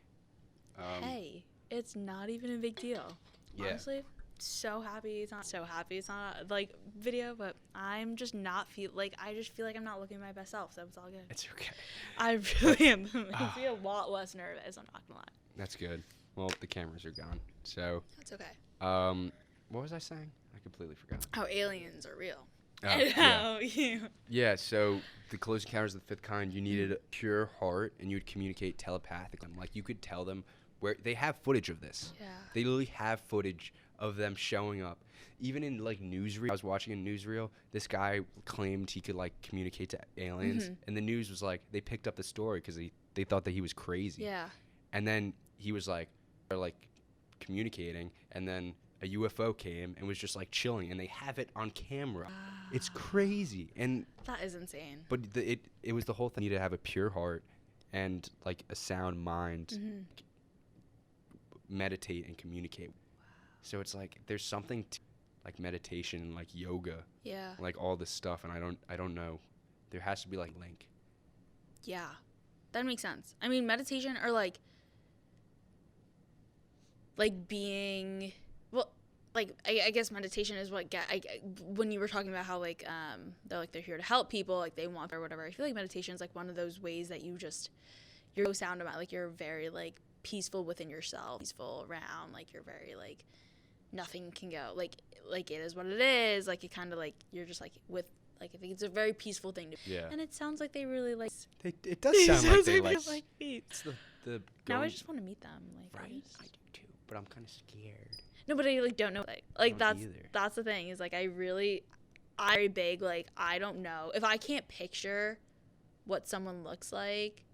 Hey, it's not even a big deal. Yeah. Honestly, so happy it's not like video, but I'm just not I just feel like I'm not looking my best self, so it's all good. It's okay. I really am. It makes me a lot less nervous, I'm not gonna lie. That's good. Well, the cameras are gone, so... That's okay. What was I saying? I completely forgot. How aliens are real. And how you... Yeah, so the Close Encounters of the Fifth Kind, you needed a pure heart, and you would communicate telepathically. Like, you could tell them where... They have footage of this. Yeah. They literally have footage of them showing up. Even in, like, newsreel. I was watching a newsreel. This guy claimed he could, like, communicate to aliens. And the news was like, they picked up the story because they thought that he was crazy. Yeah. And then he was like, they're, like, communicating, and then... a UFO came and was just like chilling, and they have it on camera. It's crazy, and that is insane. But it was the whole thing. You need to have a pure heart and like a sound mind, meditate and communicate. So it's like there's something to, like meditation and like yoga, like all this stuff, and I don't know. There has to be like a link. Yeah, that makes sense. I mean, meditation or like being. Well, like I guess meditation is what when you were talking about how like they're here to help people, like they want or whatever. I feel like meditation is like one of those ways that you're so sound about, like you're very like peaceful within yourself, peaceful around, like you're very like nothing can go. Like it is what it is. Like, it kind of, like, you're just, like, with, like, I think it's a very peaceful thing to do. Yeah. And it sounds like they really, like... It does sound like they like... meat. It's the Now I going- just want to meet them. Like, Right, I do too, but I'm kind of scared. No, but I, like, don't know. Like don't either. that's the thing, is, like, I'm very big, like, I don't know. If I can't picture what someone looks like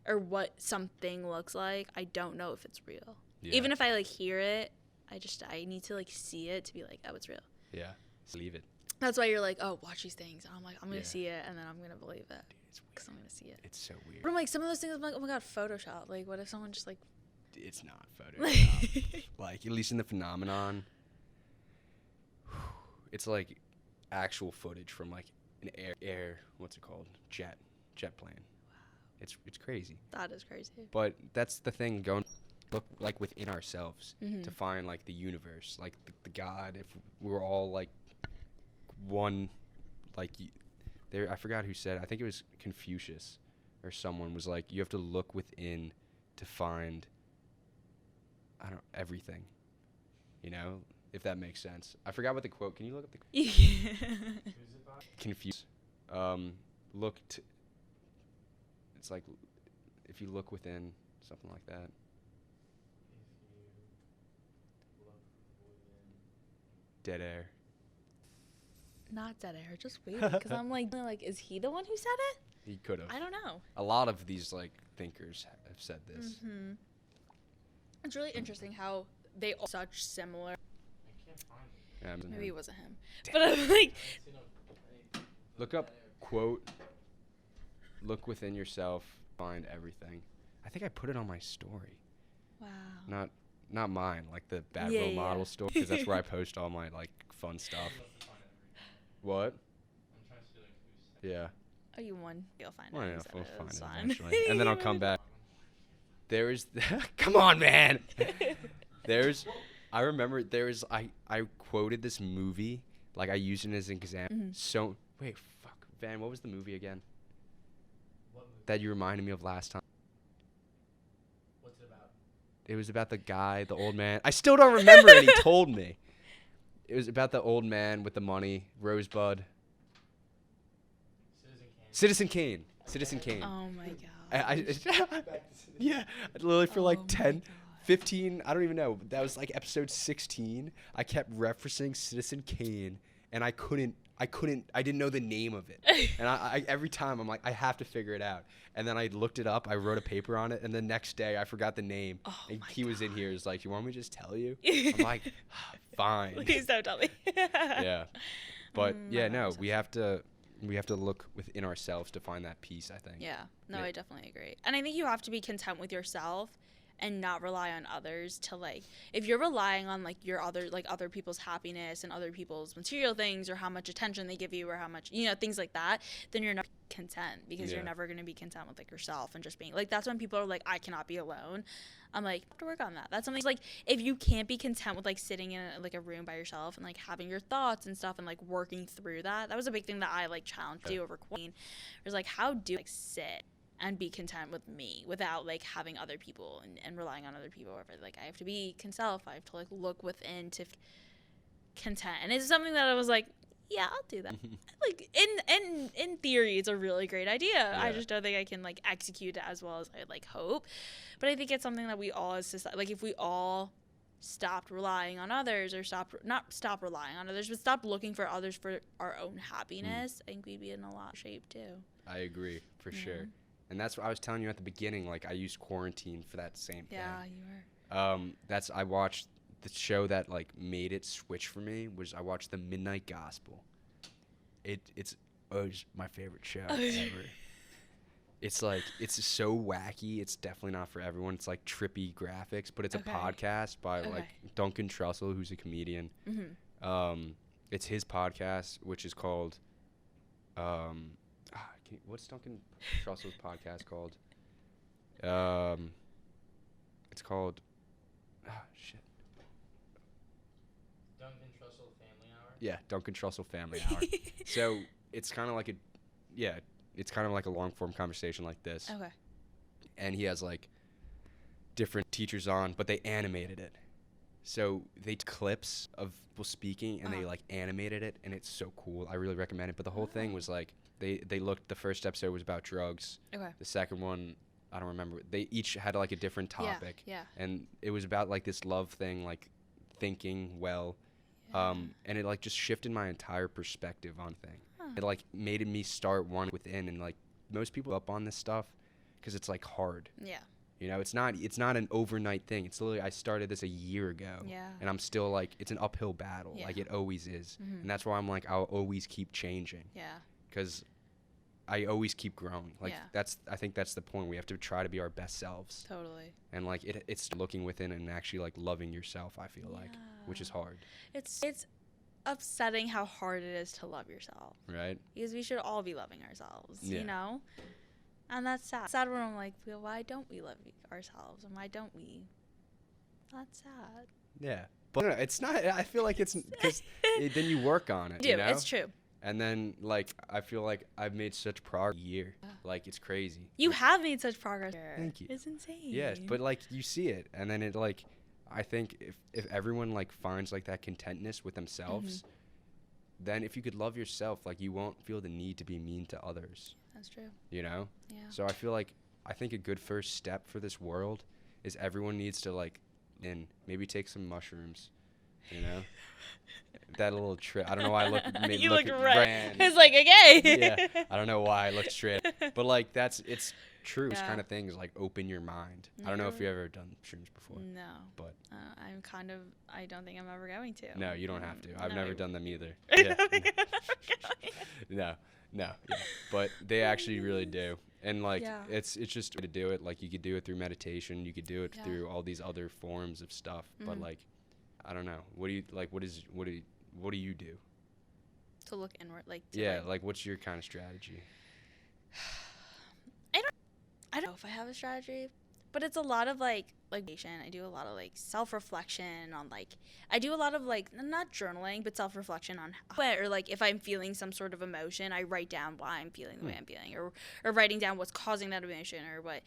or what something looks like, I don't know if it's real. Yeah. Even if I, like, hear it, I need to, like, see it to be like, oh, it's real. Yeah, just leave it. That's why you're like, oh, watch these things. And I'm like, I'm going Yeah. to see it, and then I'm going to believe it. Dude, it's weird. Because I'm going to see it. It's so weird. But I'm like, some of those things, I'm like, oh my God, Photoshop. Like, what if someone just, like... It's not Photoshop. Like, at least in the phenomenon, it's like actual footage from like an air what's it called? Jet plane. Wow. It's crazy. That is crazy. But that's the thing, going look like within ourselves Mhm. to find like the universe, like the God. If we were all like one, like there, I forgot who said. I think it was Confucius or someone was like, you have to look within to find. Everything. You know, if that makes sense. I forgot what the quote. Can you look up the Confused. It's like if you look within, something like that. Dead air. Not dead air, just waiting. Because I'm like, is he the one who said it? He could have. I don't know. A lot of these like thinkers have said this. Mm-hmm. It's really interesting how they all such similar. Maybe it wasn't him. But I'm like, Look up quote. Look within yourself. Find everything. I think I put it on my story. wow. Not mine, like the bad Yeah, role yeah. model story, because that's where I post all my like fun stuff. What? Yeah. Oh, you won. You'll find Well, it. yeah, You said we'll it. find It's it fine. eventually, and then I'll come back. Come on, man. I remember I quoted this movie, like I used it as an example. Mhm. So, wait, fuck, Van, what was the movie again? That you reminded me of last time. What's it about? It was about the guy, the old man. I still don't remember it. He told me. It was about the old man with the money, Rosebud. Citizen Kane. Oh my God. Yeah, literally for like Oh my 10, God. 15, I don't even know. That was like episode 16. I kept referencing Citizen Kane, and I didn't know the name of it. And I every time I'm like, I have to figure it out. And then I looked it up, I wrote a paper on it, and the next day I forgot the name. Oh And my he was in God. here, he's like, you want me to just tell you? I'm like, fine. Please don't tell me. Yeah. But yeah, my no, mind's we have to look within ourselves to find that peace, I think. Yeah. No, Yeah. I definitely agree. And I think you have to be content with yourself and not rely on others to, like, if you're relying on like your other people's happiness and other people's material things or how much attention they give you or how much, things like that, then you're not content because you're Yeah. never going to be content with like yourself and just being like, that's when people are like, I cannot be alone. I'm like, I have to work on that. That's something like, if you can't be content with like sitting in a room by yourself and like having your thoughts and stuff and like working through that was a big thing that I like challenged you over Queen. It was like, how do you like sit and be content with me without like having other people and relying on other people, whatever. Like, I have to be content. I have to like look within to content. And it's something that I was like, yeah, I'll do that. Like in theory, it's a really great idea. I Yeah. just don't think I can like execute it as well as I like hope. But I think it's something that we all as society, like if we all stopped relying on others or not stop relying on others, but stop looking for others for our own happiness, I think we'd be in a lot of shape too. I agree, for Yeah. sure. And that's what I was telling you at the beginning, like I used quarantine for that same thing. Yeah, you were. I watched the show that like made it switch for me was I watched The Midnight Gospel. It's my favorite show ever. It's like it's so wacky. It's definitely not for everyone. It's like trippy graphics, but it's Okay. a podcast by like Okay. Duncan Trussell, who's a comedian. Mm-hmm. It's his podcast, which is called what's Duncan Trussell's podcast called? It's called shit. Duncan Trussell Family Hour. Yeah, Duncan Trussell Family Hour. So it's kind of like a long form conversation like this. Okay. And he has like different teachers on, but they animated it. So they took clips of people speaking and they like animated it, and it's so cool. I really recommend it. But the whole thing was like they looked. The first episode was about drugs. Okay. The second one, I don't remember. They each had like a different topic. Yeah. And it was about like this love thing, like thinking well. And it like just shifted my entire perspective on things. It like made me start one within, and like most people up on this stuff because it's like hard. Yeah. You know, it's not an overnight thing. It's literally, I started this a year ago. Yeah. And I'm still like, it's an uphill battle. Yeah. Like it always is. Mhm. And that's why I'm like, I'll always keep changing. Yeah. Because I always keep growing. Like Yeah. I think that's the point. We have to try to be our best selves. Totally. And like it's looking within and actually like loving yourself, I feel like, which is hard. It's upsetting how hard it is to love yourself. Right? Because we should all be loving ourselves, Yeah. you know? And that's sad. Sad when I'm like, well, why don't we love ourselves? And why don't we? That's sad. Yeah. But no, it's not, I feel like it's, because then you work on it, Do, you know? it's true. And then, like, I feel like I've made such progress a year. Like, it's crazy. You have made such progress. Thank you. It's insane. Yes, but, like, you see it. And then it, like, I think if everyone, like, finds, like, that contentness with themselves, then if you could love yourself, like, you won't feel the need to be mean to others. That's true. You know? Yeah. So I feel like, I think a good first step for this world is everyone needs to, like, maybe take some mushrooms. You know, that little trick. I don't know why I look. You look looked red. ran. It's like, okay. Yeah, I don't know why I looked straight. But like it's true. Those Yeah. kind of things like open your mind. I don't know if you've ever done shrooms before. No. But I don't think I'm ever going to. no, you don't have to. I've No. never done them either. I Yeah. don't think I'm ever going to. No. Yeah. But they actually really do. And like Yeah. it's just a way to do it. Like you could do it through meditation. You could do it Yeah. through all these other forms of stuff. But like, I don't know. What do you like? What do you do? To look inward, like. To Yeah. Like, what's your kind of strategy? I don't know if I have a strategy, but it's a lot of like patient. I do a lot of like self-reflection on like I do a lot of like not journaling but self-reflection on or like if I'm feeling some sort of emotion, I write down why I'm feeling the way I'm feeling or writing down what's causing that emotion or what.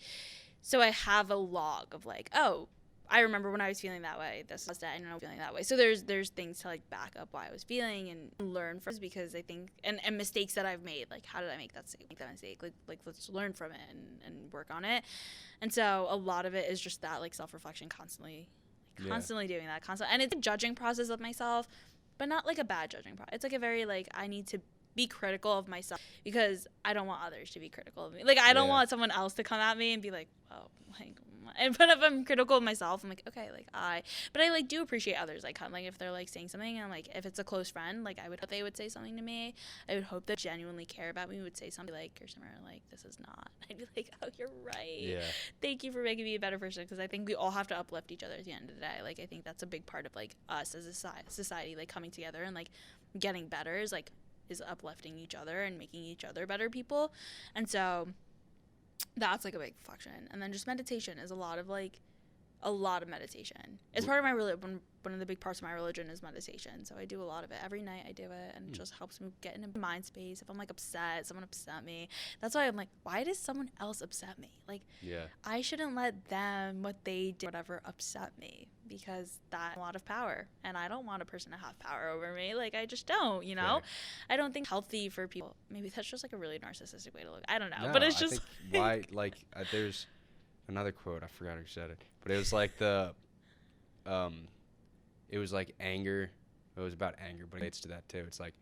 So I have a log of like, oh, I remember when I was feeling that way. This was that, and I'm feeling that way. So there's things to like back up why I was feeling and learn from it because I think and mistakes that I've made. Like how did I make that mistake? Like let's learn from it and work on it. And so a lot of it is just that like self-reflection, constantly doing that, and it's a judging process of myself, but not like a bad judging process. It's like a very like I need to be critical of myself because I don't want others to be critical of me. Like I don't want someone else to come at me and be like, oh, like. And but if I'm critical of myself, I'm like, okay, like but I like do appreciate others. Like if they're like saying something, and like if it's a close friend, like I would hope they would say something to me. I would hope they genuinely care about me. Would say something like, Gursimar, like this is not. I'd be like, oh, you're right. Yeah. Thank you for making me a better person because I think we all have to uplift each other at the end of the day. Like I think that's a big part of like us as a society, like coming together and like getting better is uplifting each other and making each other better people, and so. That's like a big function. And then just meditation is a lot of meditation. It's part of my religion. One of the big parts of my religion is meditation. So I do a lot of it. Every night I do it and it just helps me get into mind space. If I'm like upset, someone upset me. That's why I'm like, why does someone else upset me? Like I shouldn't let them, what they did, whatever, upset me because that's a lot of power. And I don't want a person to have power over me. Like I just don't, you know? I don't think healthy for people. Maybe that's just like a really narcissistic way to look. I don't know. No, but it's just I think why there's another quote, I forgot who said it. But it was like it was like anger. It was about anger, but it relates to that too. It's like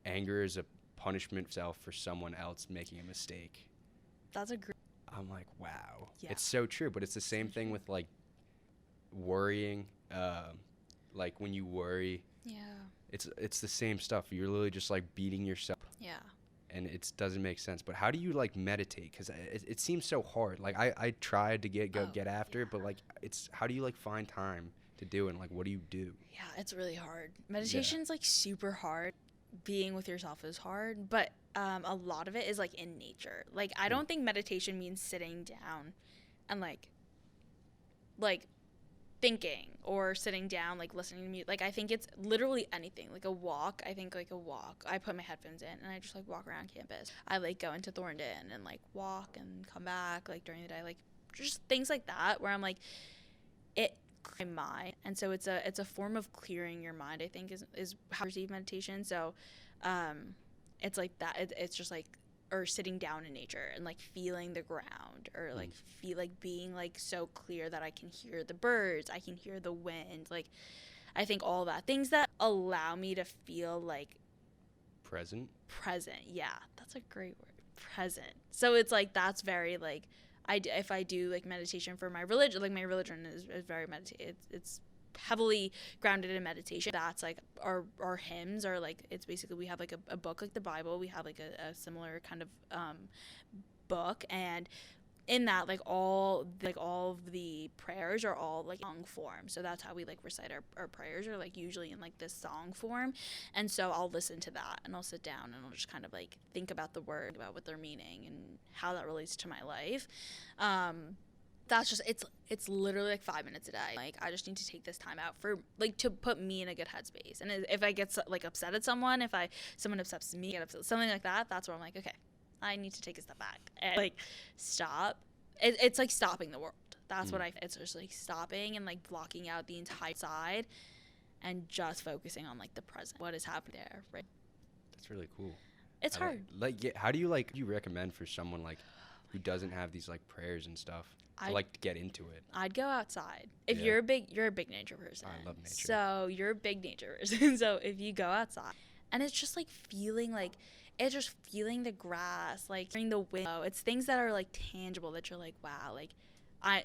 anger is a punishment self for someone else making a mistake. That's a great. I'm like, wow. Yeah. It's so true, but it's the same thing with like worrying. Like when you worry, it's the same stuff. You're literally just like beating yourself. Yeah. And it doesn't make sense. But how do you like meditate? Because it seems so hard. Like I tried to get after it, but like how do you like find time to do it? And like what do you do? Yeah, it's really hard. Meditation's like super hard. Being with yourself is hard, but a lot of it is like in nature. Like I don't think meditation means sitting down and like thinking or sitting down like listening to music. Like I think it's literally anything. Like a walk. I think like a walk. I put my headphones in and I just like walk around campus. I like go into Thorndon and like walk and come back like during the day. Like just things like that where I'm like it my mind. And so it's a form of clearing your mind, I think, is how I perceive meditation. So it's like that. It's just like, or sitting down in nature and like feeling the ground, or like feel like being like so clear that I can hear the birds, I can hear the wind. Like, I think all that, things that allow me to feel like Present. Yeah, that's a great word. Present. So it's like, that's very like, if I do like meditation for my religion, like my religion is very it's heavily grounded in meditation. That's like our hymns are like, it's basically, we have like a book like the Bible, we have like a similar kind of book, and in that, like all of the prayers are all like song form. So that's how we like recite our prayers, are like usually in like this song form. And so I'll listen to that, and I'll sit down and I'll just kind of like think about the word, about what they're meaning and how that relates to my life. That's just, it's literally like 5 minutes a day. Like, I just need to take this time out for like to put me in a good headspace. And if I get like upset at someone, someone upsets me, get upset, something like that, that's where I'm like, okay, I need to take a step back and like stop. It's like stopping the world. That's what it's just like stopping and like blocking out the entire side and just focusing on like the present, what is happening there, right? That's really cool. It's hard. How do you recommend for someone like who doesn't have these like prayers and stuff to like to get into it? I'd go outside. If you're a big nature person. I love nature. So you're a big nature person. So if you go outside, and it's just like feeling like, it's just feeling the grass, like hearing the wind. It's things that are like tangible, that you're like, wow, like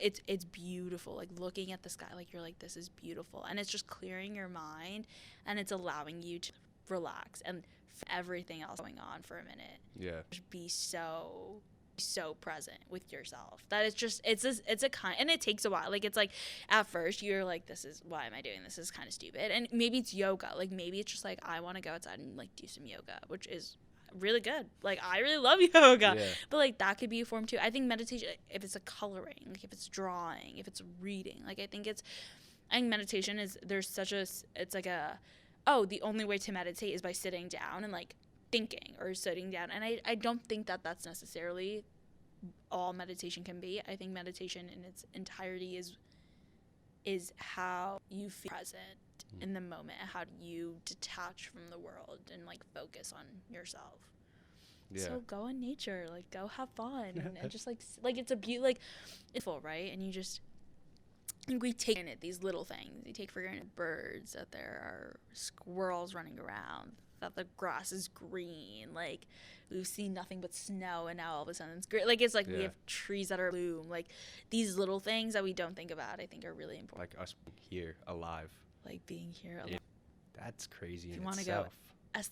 it's beautiful. Like looking at the sky, like you're like, this is beautiful. And it's just clearing your mind, and it's allowing you to relax and everything else going on for a minute. Yeah. Just be so present with yourself. That it's a kind, and it takes a while. Like, it's like at first you're like, why am I doing this? This is kind of stupid. And maybe it's yoga. Like maybe it's just like, I want to go outside and like do some yoga, which is really good. Like, I really love yoga. Yeah. But like that could be a form too. I think meditation, if it's a coloring, like if it's drawing, if it's reading, like I think meditation is, it's like the only way to meditate is by sitting down and like thinking or sitting down. And I don't think that that's necessarily all meditation can be. I think meditation in its entirety is how you feel present in the moment, how do you detach from the world and like focus on yourself. Yeah. So go in nature, like go have fun and just like it's a beauty, like it's full, right? And you just, we take in it, these little things. You take for granted birds, that there are squirrels running around, that the grass is green, like we've seen nothing but snow and now all of a sudden it's great. Like it's like we have trees that are bloom. Like these little things that we don't think about, I think are really important. Like us here alive. Like being here alive. Yeah. That's crazy if in you want to itself. That's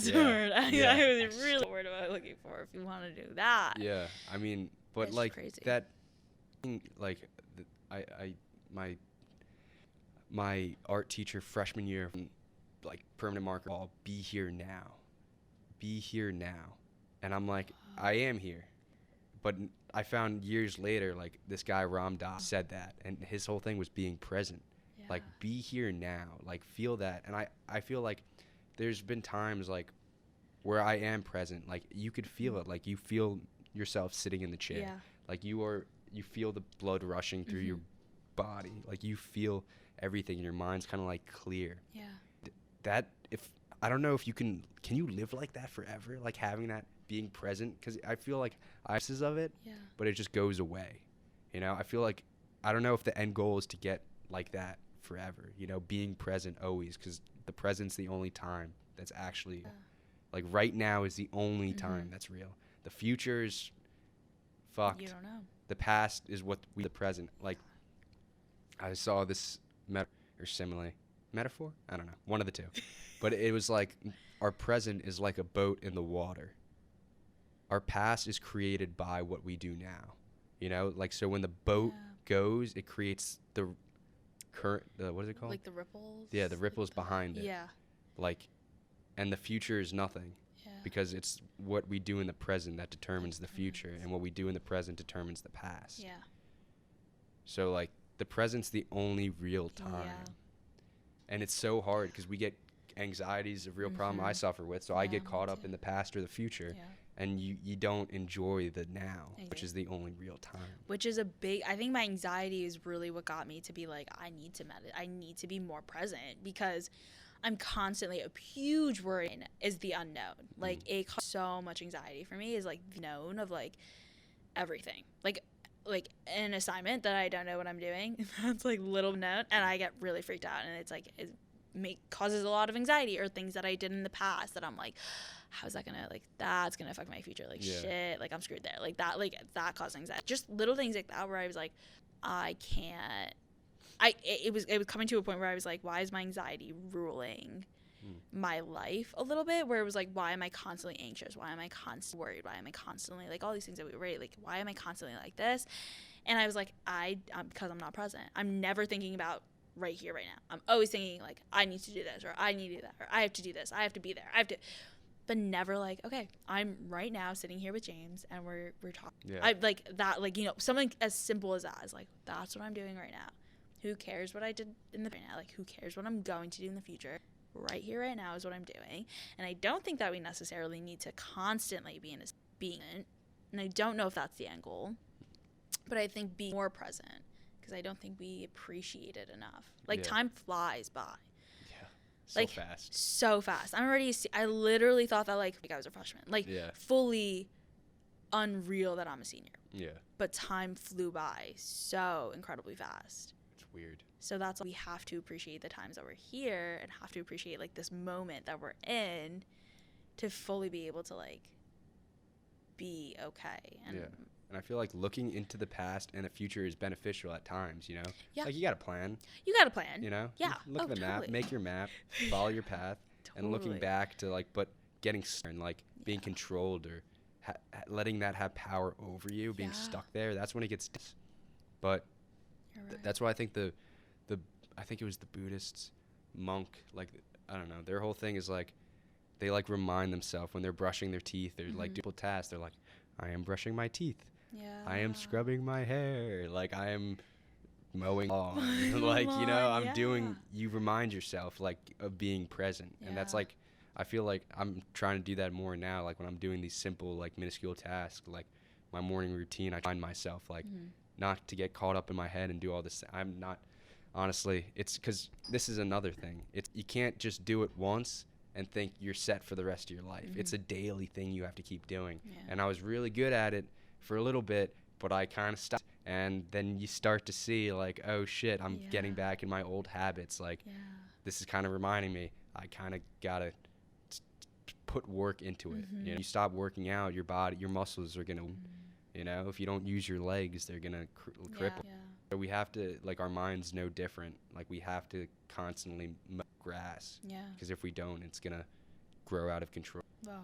the word. Yeah. I was really the word I was looking for. If you want to do that. Yeah, I mean, but It's like crazy. that, like, my art teacher freshman year, like permanent marker, be here now, and I'm like, I am here, but I found years later, like this guy Ram Dass said that, and his whole thing was being present. Yeah. Like, be here now, like feel that. And I feel like there's been times like where I am present, like you could feel it, like you feel yourself sitting in the chair, Yeah. like you feel the blood rushing through your body, like you feel everything, and your mind's kind of like clear. Yeah. That, if I don't know if you can you live like that forever, like having that, being present? Because I feel like pieces of it, Yeah. but it just goes away. You know, I feel like, I don't know if the end goal is to get like that forever, you know, being present always, because the present's the only time that's actually, like right now is the only time that's real. The future is fucked. You don't know. The past is the present. Like, I saw this metaphor? I don't know. One of the two. But it was like, our present is like a boat in the water. Our past is created by what we do now. You know, like, so when the boat goes, it creates the current, what is it called? Like the ripples? Yeah, the ripples behind it. Yeah. Like, and the future is nothing. Yeah. Because it's what we do in the present that determines the future, and what we do in the present determines the past. Yeah. So, like, the present's the only real time. Yeah. And it's so hard because we get anxiety is a real problem I suffer with. So I get caught up in the past or the future. Yeah. and you don't enjoy the now, which is the only real time. Which is I think my anxiety is really what got me to be like, I need to meditate. I need to be more present, because I'm constantly, a huge worry is the unknown. Like, it causes so much anxiety for me, is like the known of like everything. Like an assignment that I don't know what I'm doing, that's like little known, and I get really freaked out, and it's like, causes a lot of anxiety. Or things that I did in the past that I'm like, how's that gonna, like, that's gonna affect my future, like, shit, like, I'm screwed there, like that caused anxiety. Just little things like that where I was like, I can't, it was coming to a point where I was like, why is my anxiety ruling my life a little bit, where it was like, why am I constantly anxious, why am I constantly worried, why am I constantly, like, all these things that we rate, like, why am I constantly like this? And I was like, because I'm not present. I'm never thinking about right here, right now. I'm always thinking like, I need to do this, or I need to do that, or I have to do this, I have to be there, I have to, but never like, okay, I'm right now sitting here with James and we're talking. I like that, like, you know, something as simple as that is like, that's what I'm doing right now. Who cares what I did in the right now? Like, who cares what I'm going to do in the future? Right here, right now is what I'm doing. And I don't think that we necessarily need to constantly be in being in, and I don't know if that's the end goal, but I think being more present, because I don't think we appreciate it enough. Like, time flies by. So like, fast. So fast. I literally thought that, like I was a freshman. Like, fully unreal that I'm a senior. Yeah. But time flew by so incredibly fast. It's weird. So that's why we have to appreciate the times that we're here, and have to appreciate, like, this moment that we're in, to fully be able to, like, be okay. And And I feel like looking into the past and the future is beneficial at times, you know? Yeah. Like, you got to plan. You got to plan. You know? Yeah. Look at the map, make your map, follow your path, and looking back to, like, but getting and, like, being controlled, or letting that have power over you, being stuck there, that's when it gets. But that's why I think I think it was the Buddhists, monk, like, I don't know, their whole thing is, like, they, like, remind themselves when they're brushing their teeth, they're like, dual tasks, they're like, I am brushing my teeth. Yeah. I am scrubbing my hair. Like, I am mowing lawn. Like, you know, I'm doing, you remind yourself, like, of being present. And that's, like, I feel like I'm trying to do that more now. Like, when I'm doing these simple, like, minuscule tasks, like my morning routine, I find myself, like, not to get caught up in my head and do all this. I'm not, honestly, it's because this is another thing. You can't just do it once and think you're set for the rest of your life. It's a daily thing you have to keep doing. And I was really good at it for a little bit, but I kind of stopped. And then you start to see, like, oh shit, I'm getting back in my old habits. Like, this is kind of reminding me, I kind of gotta put work into it. You know, you stop working out, your body, your muscles are gonna, you know, if you don't use your legs, they're gonna cripple. So we have to, like, our mind's no different. Like, we have to constantly mow grass. Yeah. Because if we don't, it's gonna grow out of control. Wow.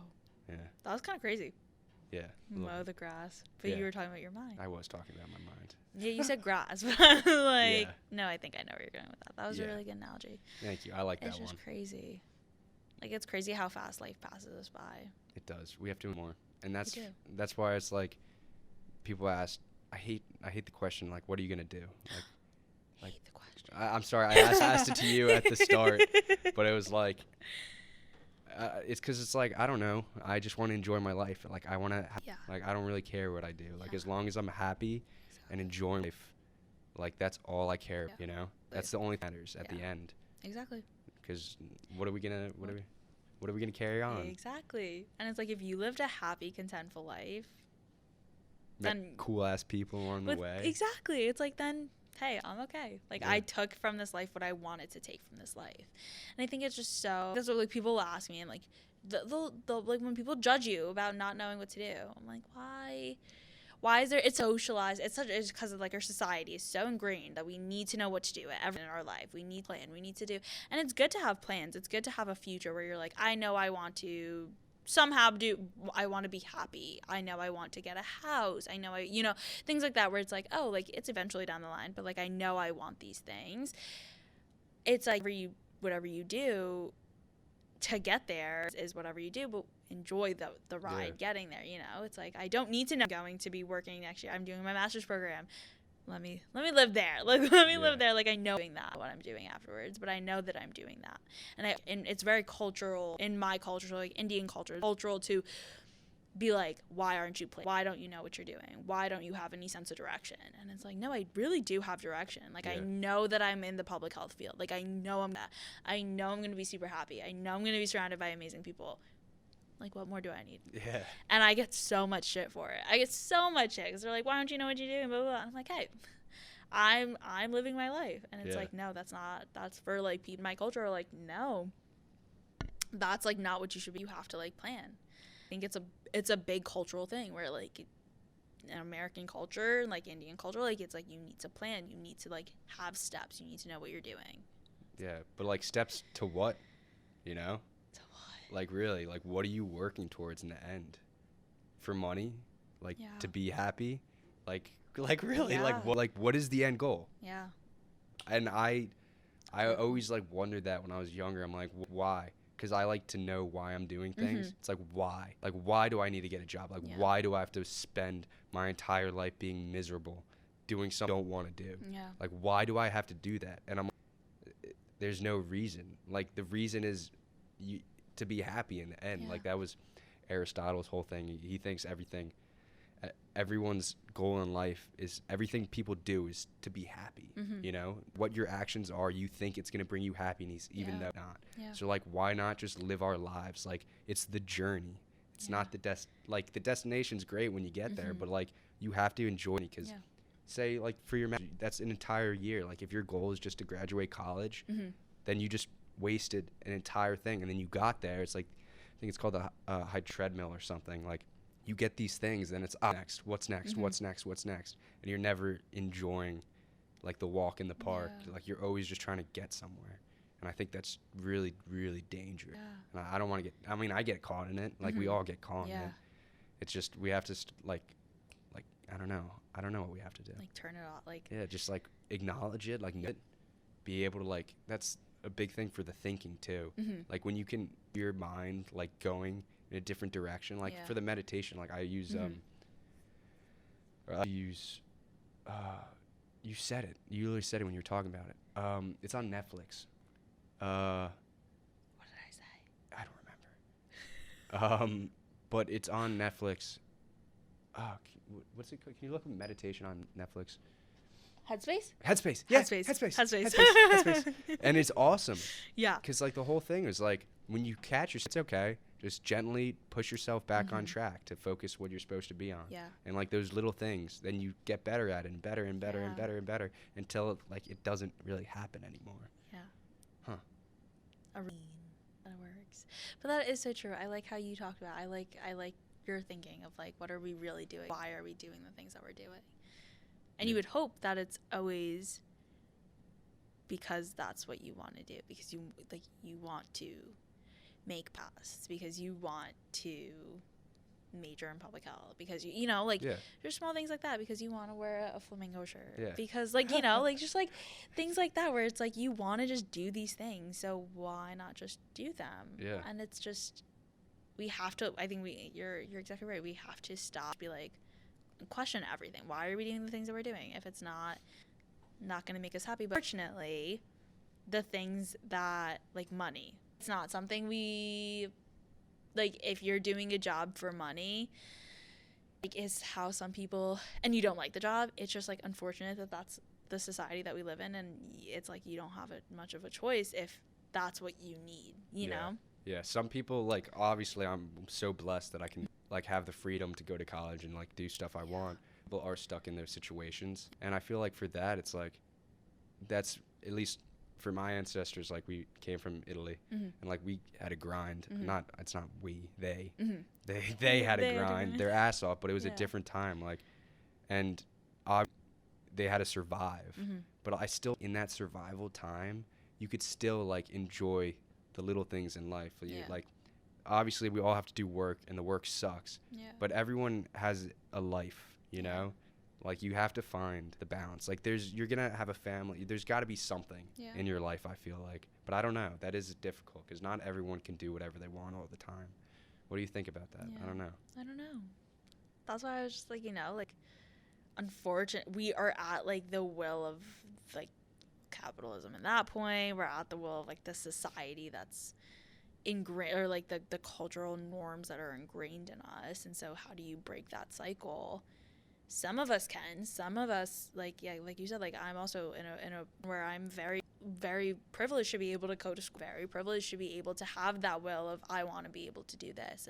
Yeah. That was kind of crazy. Yeah. Mow the grass. But you were talking about your mind. I was talking about my mind. Yeah, you said grass, but like, no, I think I know where you're going with that. That was a really good analogy. Thank you. I like that one. It's just crazy. Like, it's crazy how fast life passes us by. It does. We have to do more. And that's why it's like, people ask, I hate the question, like, what are you going to do? Like, hate the question. I'm sorry, I asked it to you at the start, but it was like, it's because it's like, I don't know. I just want to enjoy my life. Like, I want to, like, I don't really care what I do. Like, as long as I'm happy and enjoying life, like, that's all I care, you know? That's the only thing that matters at the end. Exactly. Because what are we gonna carry on? Exactly. And it's like, if you lived a happy, contentful life, then cool ass people on the way. Exactly. It's like, then, hey, I'm okay. Like, I took from this life what I wanted to take from this life. And I think it's just so, that's what, like, people ask me, and like, the like, when people judge you about not knowing what to do, I'm like, why is there, it's socialized, it's because of, like, our society is so ingrained that we need to know what to do at everything in our life. We need plan, we need to do, and it's good to have plans. It's good to have a future where you're like, I know I want to somehow I want to be happy. I know I want to get a house. I know you know, things like that, where it's like, oh, like, it's eventually down the line, but, like, I know I want these things. It's like, whatever you do to get there is whatever you do, but enjoy the ride getting there, you know? It's like, I don't need to know I'm going to be working next year. I'm doing my master's program. Let me live there. Like, let me live there. Like, I know doing that, what I'm doing afterwards, but I know that I'm doing that. And it's very cultural in my culture, so, like, Indian culture, cultural to be like, why aren't you playing? Why don't you know what you're doing? Why don't you have any sense of direction? And it's like, no, I really do have direction. Like, I know that I'm in the public health field. Like, I know I'm going to be super happy. I know I'm going to be surrounded by amazing people. Like, what more do I need? Yeah. And I get so much shit for it. I get so much shit because they're like, why don't you know what you're doing? Blah, blah, blah. And I'm like, hey, I'm living my life. And it's like, no, that's for like people in my culture are like, no, that's like not what you should be. You have to like plan. I think it's a big cultural thing where like in American culture and like Indian culture, like it's like you need to plan, you need to like have steps, you need to know what you're doing. Yeah, but like steps to what? You know? To what? Like really, like what are you working towards in the end? For money? Like to be happy? Like really, like what is the end goal? Yeah. And I always like wondered that when I was younger. I'm like, why? Because I like to know why I'm doing things. It's like, why? Like, why do I need to get a job? Like, why do I have to spend my entire life being miserable doing something I don't want to do? Yeah. Like, why do I have to do that? And I'm like, there's no reason. Like, the reason is to be happy in the end. Yeah. Like, that was Aristotle's whole thing. He thinks everyone's goal in life is everything people do is to be happy. You know, what your actions are, you think it's going to bring you happiness, even though not. Yeah. So like, why not just live our lives? Like, it's the journey. It's not the the destination's great when you get there, but like you have to enjoy it because say like for your that's an entire year. Like if your goal is just to graduate college, then you just wasted an entire thing. And then you got there. It's like, I think it's called a high treadmill or something. Like, you get these things, then it's next. What's next? What's next? What's next? And you're never enjoying, like, the walk in the park. Yeah. Like, you're always just trying to get somewhere. And I think that's really, really dangerous. Yeah. And I don't want to I get caught in it. Like, we all get caught in it. It's just, we have to, I don't know. I don't know what we have to do. Like, turn it off. Like, Yeah, just, like, acknowledge it. Like, be able to, like, that's a big thing for the thinking, too. Like, when you can, your mind, like, going in a different direction, like for the meditation, like I use you said it, you literally said it when you were talking about it. It's on Netflix. what did I say? I don't remember. But it's on Netflix. What's it called? Can you look up meditation on Netflix? Headspace? Yeah, Headspace. Headspace. And it's awesome. Yeah. Because like the whole thing is like, when you catch yourself, it's okay. Just gently push yourself back on track to focus what you're supposed to be on. Yeah. And like those little things, then you get better at it and better and better and better and better until like it doesn't really happen anymore. Yeah. Huh. A routine that works. But that is so true. I like how you talked about. I like your thinking of like, what are we really doing? Why are we doing the things that we're doing? And you would hope that it's always because that's what you want to do, because you want to make pass, because you want to major in public health, because you know, like there's small things like that, because you want to wear a flamingo shirt, because like, you know, like just like things like that where it's like you want to just do these things, so why not just do them? And it's just, we have to, I think you're exactly right, we have to stop, be like, question everything. Why are we doing the things that we're doing if it's not going to make us happy? But fortunately, the things that, like money, it's not something we, like, if you're doing a job for money, like, is how some people, and you don't like the job, it's just like unfortunate that that's the society that we live in, and it's like you don't have much of a choice if that's what you need, you know? Yeah, some people, like, obviously I'm so blessed that I can like have the freedom to go to college and like do stuff I want. People are stuck in those situations, and I feel like for that, it's like, that's, at least for my ancestors, like we came from Italy, and like we had a grind. It's not we, they had a grind their ass off, but it was a different time, like, and they had to survive. But I still, in that survival time, you could still like enjoy the little things in life. Like, obviously we all have to do work, and the work sucks, but everyone has a life, you know? Like, you have to find the balance. Like, you're gonna have a family, there's gotta be something in your life, I feel like. But I don't know, that is difficult, because not everyone can do whatever they want all the time. What do you think about that? I don't know. That's why I was just like, you know, like, unfortunate, we are at like the will of like capitalism at that point. We're at the will of like the society that's ingrained, or like the cultural norms that are ingrained in us. And so how do you break that cycle? Some of us can, some of us, like, yeah, like you said, like I'm also in a where I'm very, very privileged to be able to go to school, very privileged to be able to have that will of, I want to be able to do this,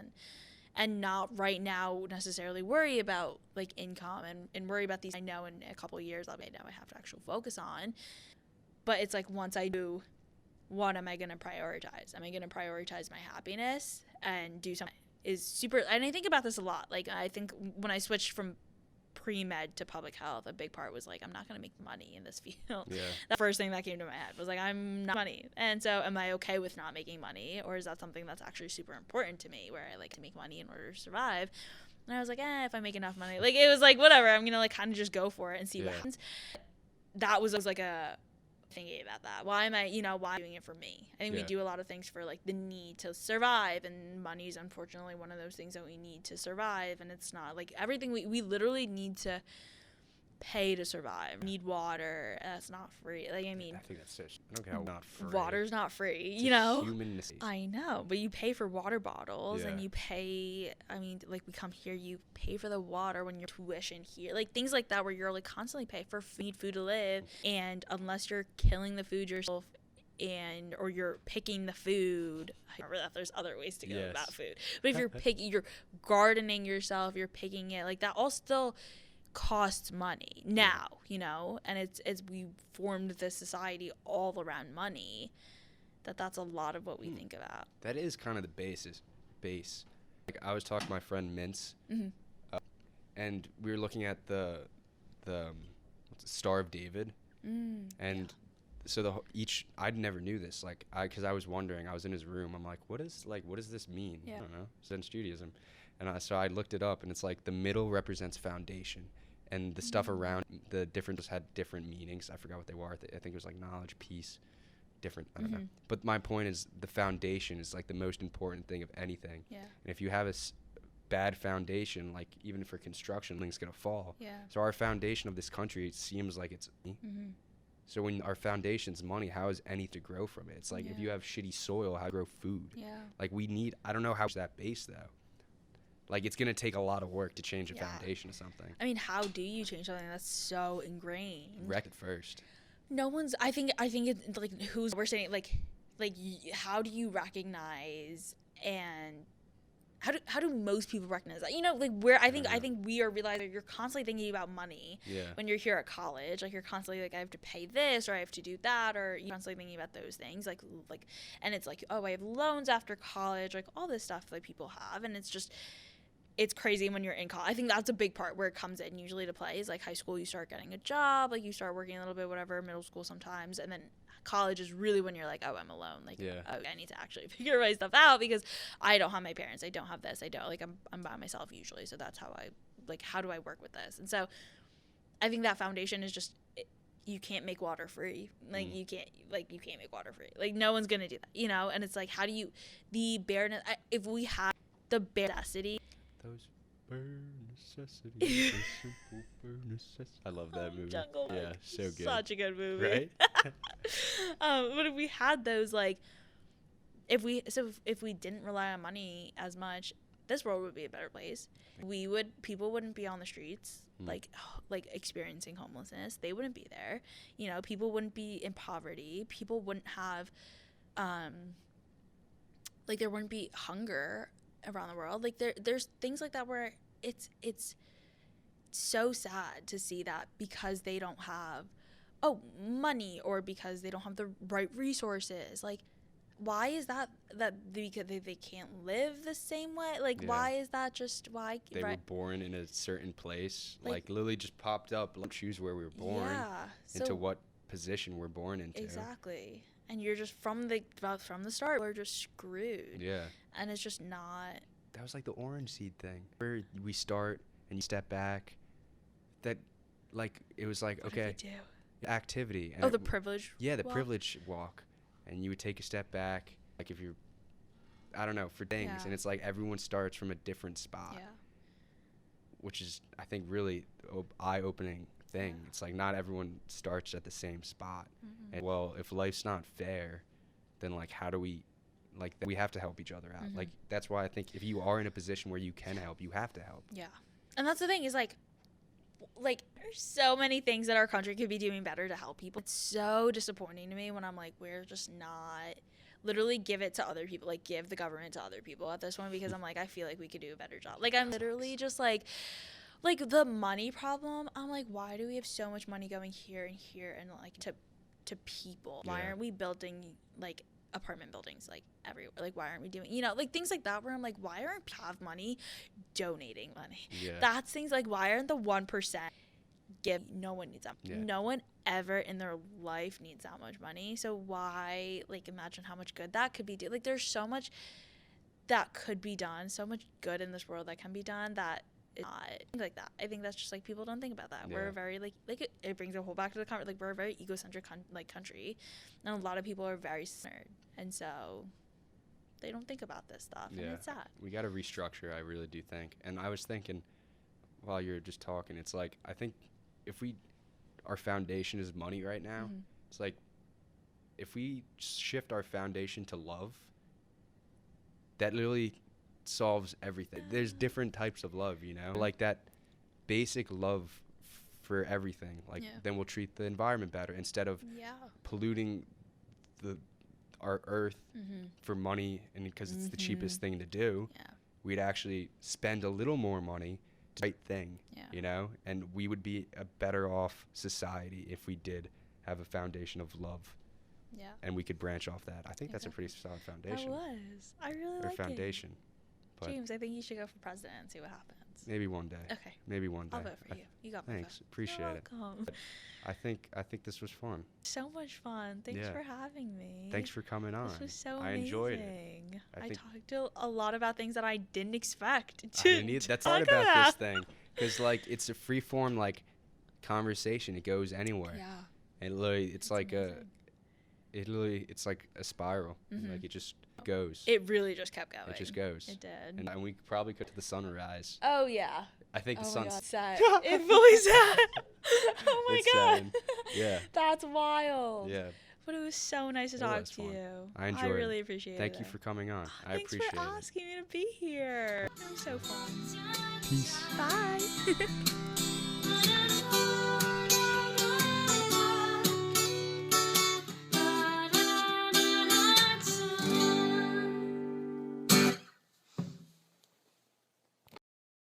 and not right now necessarily worry about like income and worry about these. I know in a couple of years I have to actually focus on, but it's like, once I do, what am I going to prioritize? Am I going to prioritize my happiness and do something is super, and I think about this a lot. Like, I think when I switched from pre-med to public health, a big part was like, I'm not going to make money in this field. Yeah. The first thing that came to my head was like, I'm not money. And so am I okay with not making money? Or is that something that's actually super important to me, where I like to make money in order to survive? And I was like, if I make enough money, like, it was like, whatever, I'm going to like kind of just go for it and see what happens. That was like a thinking about that. Why am I doing it for me? I think we do a lot of things for like the need to survive, and money is unfortunately one of those things that we need to survive. And it's not like everything we literally need to pay to survive. Need water, that's not free. Like, I mean, I think that's such, I don't care how not free. Water's not free, It's you know? human necessity. I know, but you pay for water bottles, and Yeah. you pay, I mean, like, we come here, you pay for the water when you're tuition here, like things like that, where you're like constantly pay for food to live, and unless you're killing the food yourself or you're picking the food, I remember that there's other ways to go about food, but if you're gardening yourself, you're picking it, like that all still costs money now, and it's we formed this society all around money, that's a lot of what we think about. That is kind of the base. Like, I was talking to my friend Mince, and we were looking at the Star of David, and so I never knew this, like, because I was wondering, I was in his room, I'm like, what does this mean? I don't know, Zen Judaism, and so I looked it up, and it's like the middle represents foundation, and the stuff around the different just had different meanings. I forgot what they were. I think it was like knowledge, peace, different. I don't know. But my point is, the foundation is like the most important thing of anything. Yeah. And if you have a bad foundation, like even for construction, things gonna fall. Yeah. So our foundation of this country, it seems like it's. So when our foundation's money, how is anything to grow from it? It's like, if you have shitty soil, how to grow food? Yeah. Like, I don't know how that base though. Like, it's going to take a lot of work to change a foundation of something. I mean, how do you change something that's so ingrained? Wreck it first. No one's, I think it's like, we're saying, like, how do you recognize, and how do most people recognize that? Like, I think we are realizing you're constantly thinking about money when you're here at college. Like, you're constantly like, I have to pay this, or I have to do that, or you're constantly thinking about those things. Like, and it's like, oh, I have loans after college, like all this stuff that people have, and it's crazy when you're in college. I think that's a big part where it comes in usually to play, is like high school, you start getting a job, like you start working a little bit, whatever, middle school sometimes, and then college is really when you're like, oh, I'm alone. Like, oh, I need to actually figure my stuff out, because I don't have my parents, I don't have this, I don't, like, I'm by myself usually, so that's how how do I work with this? And so I think that foundation is just, you can't make water free. Like, you can't make water free. Like, no one's gonna do that, and it's like, how do you, the bareness, if we have the bare necessity, those bare necessities, the simple bare necessities. I love that movie. Jungle Book. Yeah, so good. Such a good movie. Right? But if we had those, like, if we didn't rely on money as much, this world would be a better place. People wouldn't be on the streets, like experiencing homelessness. They wouldn't be there. People wouldn't be in poverty. People wouldn't have, there wouldn't be hunger around the world. Like, there's things like that where it's so sad to see that, because they don't have money, or because they don't have the right resources. Like, why is that because they can't live the same way? Like, why is that just why they were born in a certain place, like literally just popped up, choose where we were born, into what position we're born into. Exactly. And you're just from the start, we're just screwed. Yeah. And it's just not. That was like the orange seed thing, where we start and you step back. That, like, it was like, okay, what did we do? Activity. And the privilege. Yeah, the walk? privilege walk, and you would take a step back, like, if you're, I don't know, for things, and it's like everyone starts from a different spot. Yeah. Which is, I think, really eye-opening thing. It's like, not everyone starts at the same spot. And, well, if life's not fair, then, like, how do we like we have to help each other out. Mhm. Like that's why I think if you are in a position where you can help, you have to help. Yeah. And that's the thing is like there's so many things that our country could be doing better to help people. It's so disappointing to me when I'm like, we're just not literally give it to other people, like give the government to other people at this point, because I'm like, I feel like we could do a better job. Like I'm literally just like the money problem. I'm like, why do we have so much money going here and here and like to people? Why Yeah. aren't we building like apartment buildings like everywhere? Like why aren't we doing, like things like that where I'm like, why aren't people have money donating money? Yeah. That's things like, why aren't the 1% give? No one needs that. Yeah. No one ever in their life needs that much money. So why, like, imagine how much good that could be. Like there's so much that could be done, so much good in this world that can be done that is not things like that. I think that's just like people don't think about that. Yeah. We're very like it brings a whole back to the like we're a very egocentric country, and a lot of people are very centered, and so they don't think about this stuff, and Yeah. it's sad. We got to restructure, I really do think. And I was thinking while you were just talking, it's like I think if our foundation is money right now, Mhm. it's like if we shift our foundation to love, that literally solves everything. There's different types of love, like that basic love for everything. Like Yeah. then we'll treat the environment better instead of Yeah. polluting our earth Mm-hmm. for money, and because it's the cheapest thing to do. Yeah. We'd actually spend a little more money to do the right thing, Yeah. and we would be a better off society if we did have a foundation of love, Yeah. and we could branch off that. I think that's a pretty solid foundation. That was. I really Or like foundation. it. But James, I think you should go for president and see what happens. maybe one day. Okay. Maybe one day. I'll vote for you. You got my Thanks. vote. Appreciate You're it. welcome. I think this was fun. So much fun. Thanks Yeah. for having me. Thanks for coming on. This was so I amazing. enjoyed it. I think- talked a lot about things that I didn't expect to That's talk hard about this thing, because like it's a free form like conversation. It goes anywhere. Yeah. And literally, it's like amazing. it's like a spiral. Mhm. Like it just goes. It really just kept going. It just goes. It did. And we probably could to the sunrise. Oh yeah. I think the Oh my sun's god. Set. It fully set. Oh my It's god. setting. Yeah. That's wild. Yeah. But it was so nice to It talk was to fun. you. I enjoyed it. really appreciate it. Thank you for coming on. I Thanks appreciate for it. asking me to be here. It was so fun. Peace. Bye.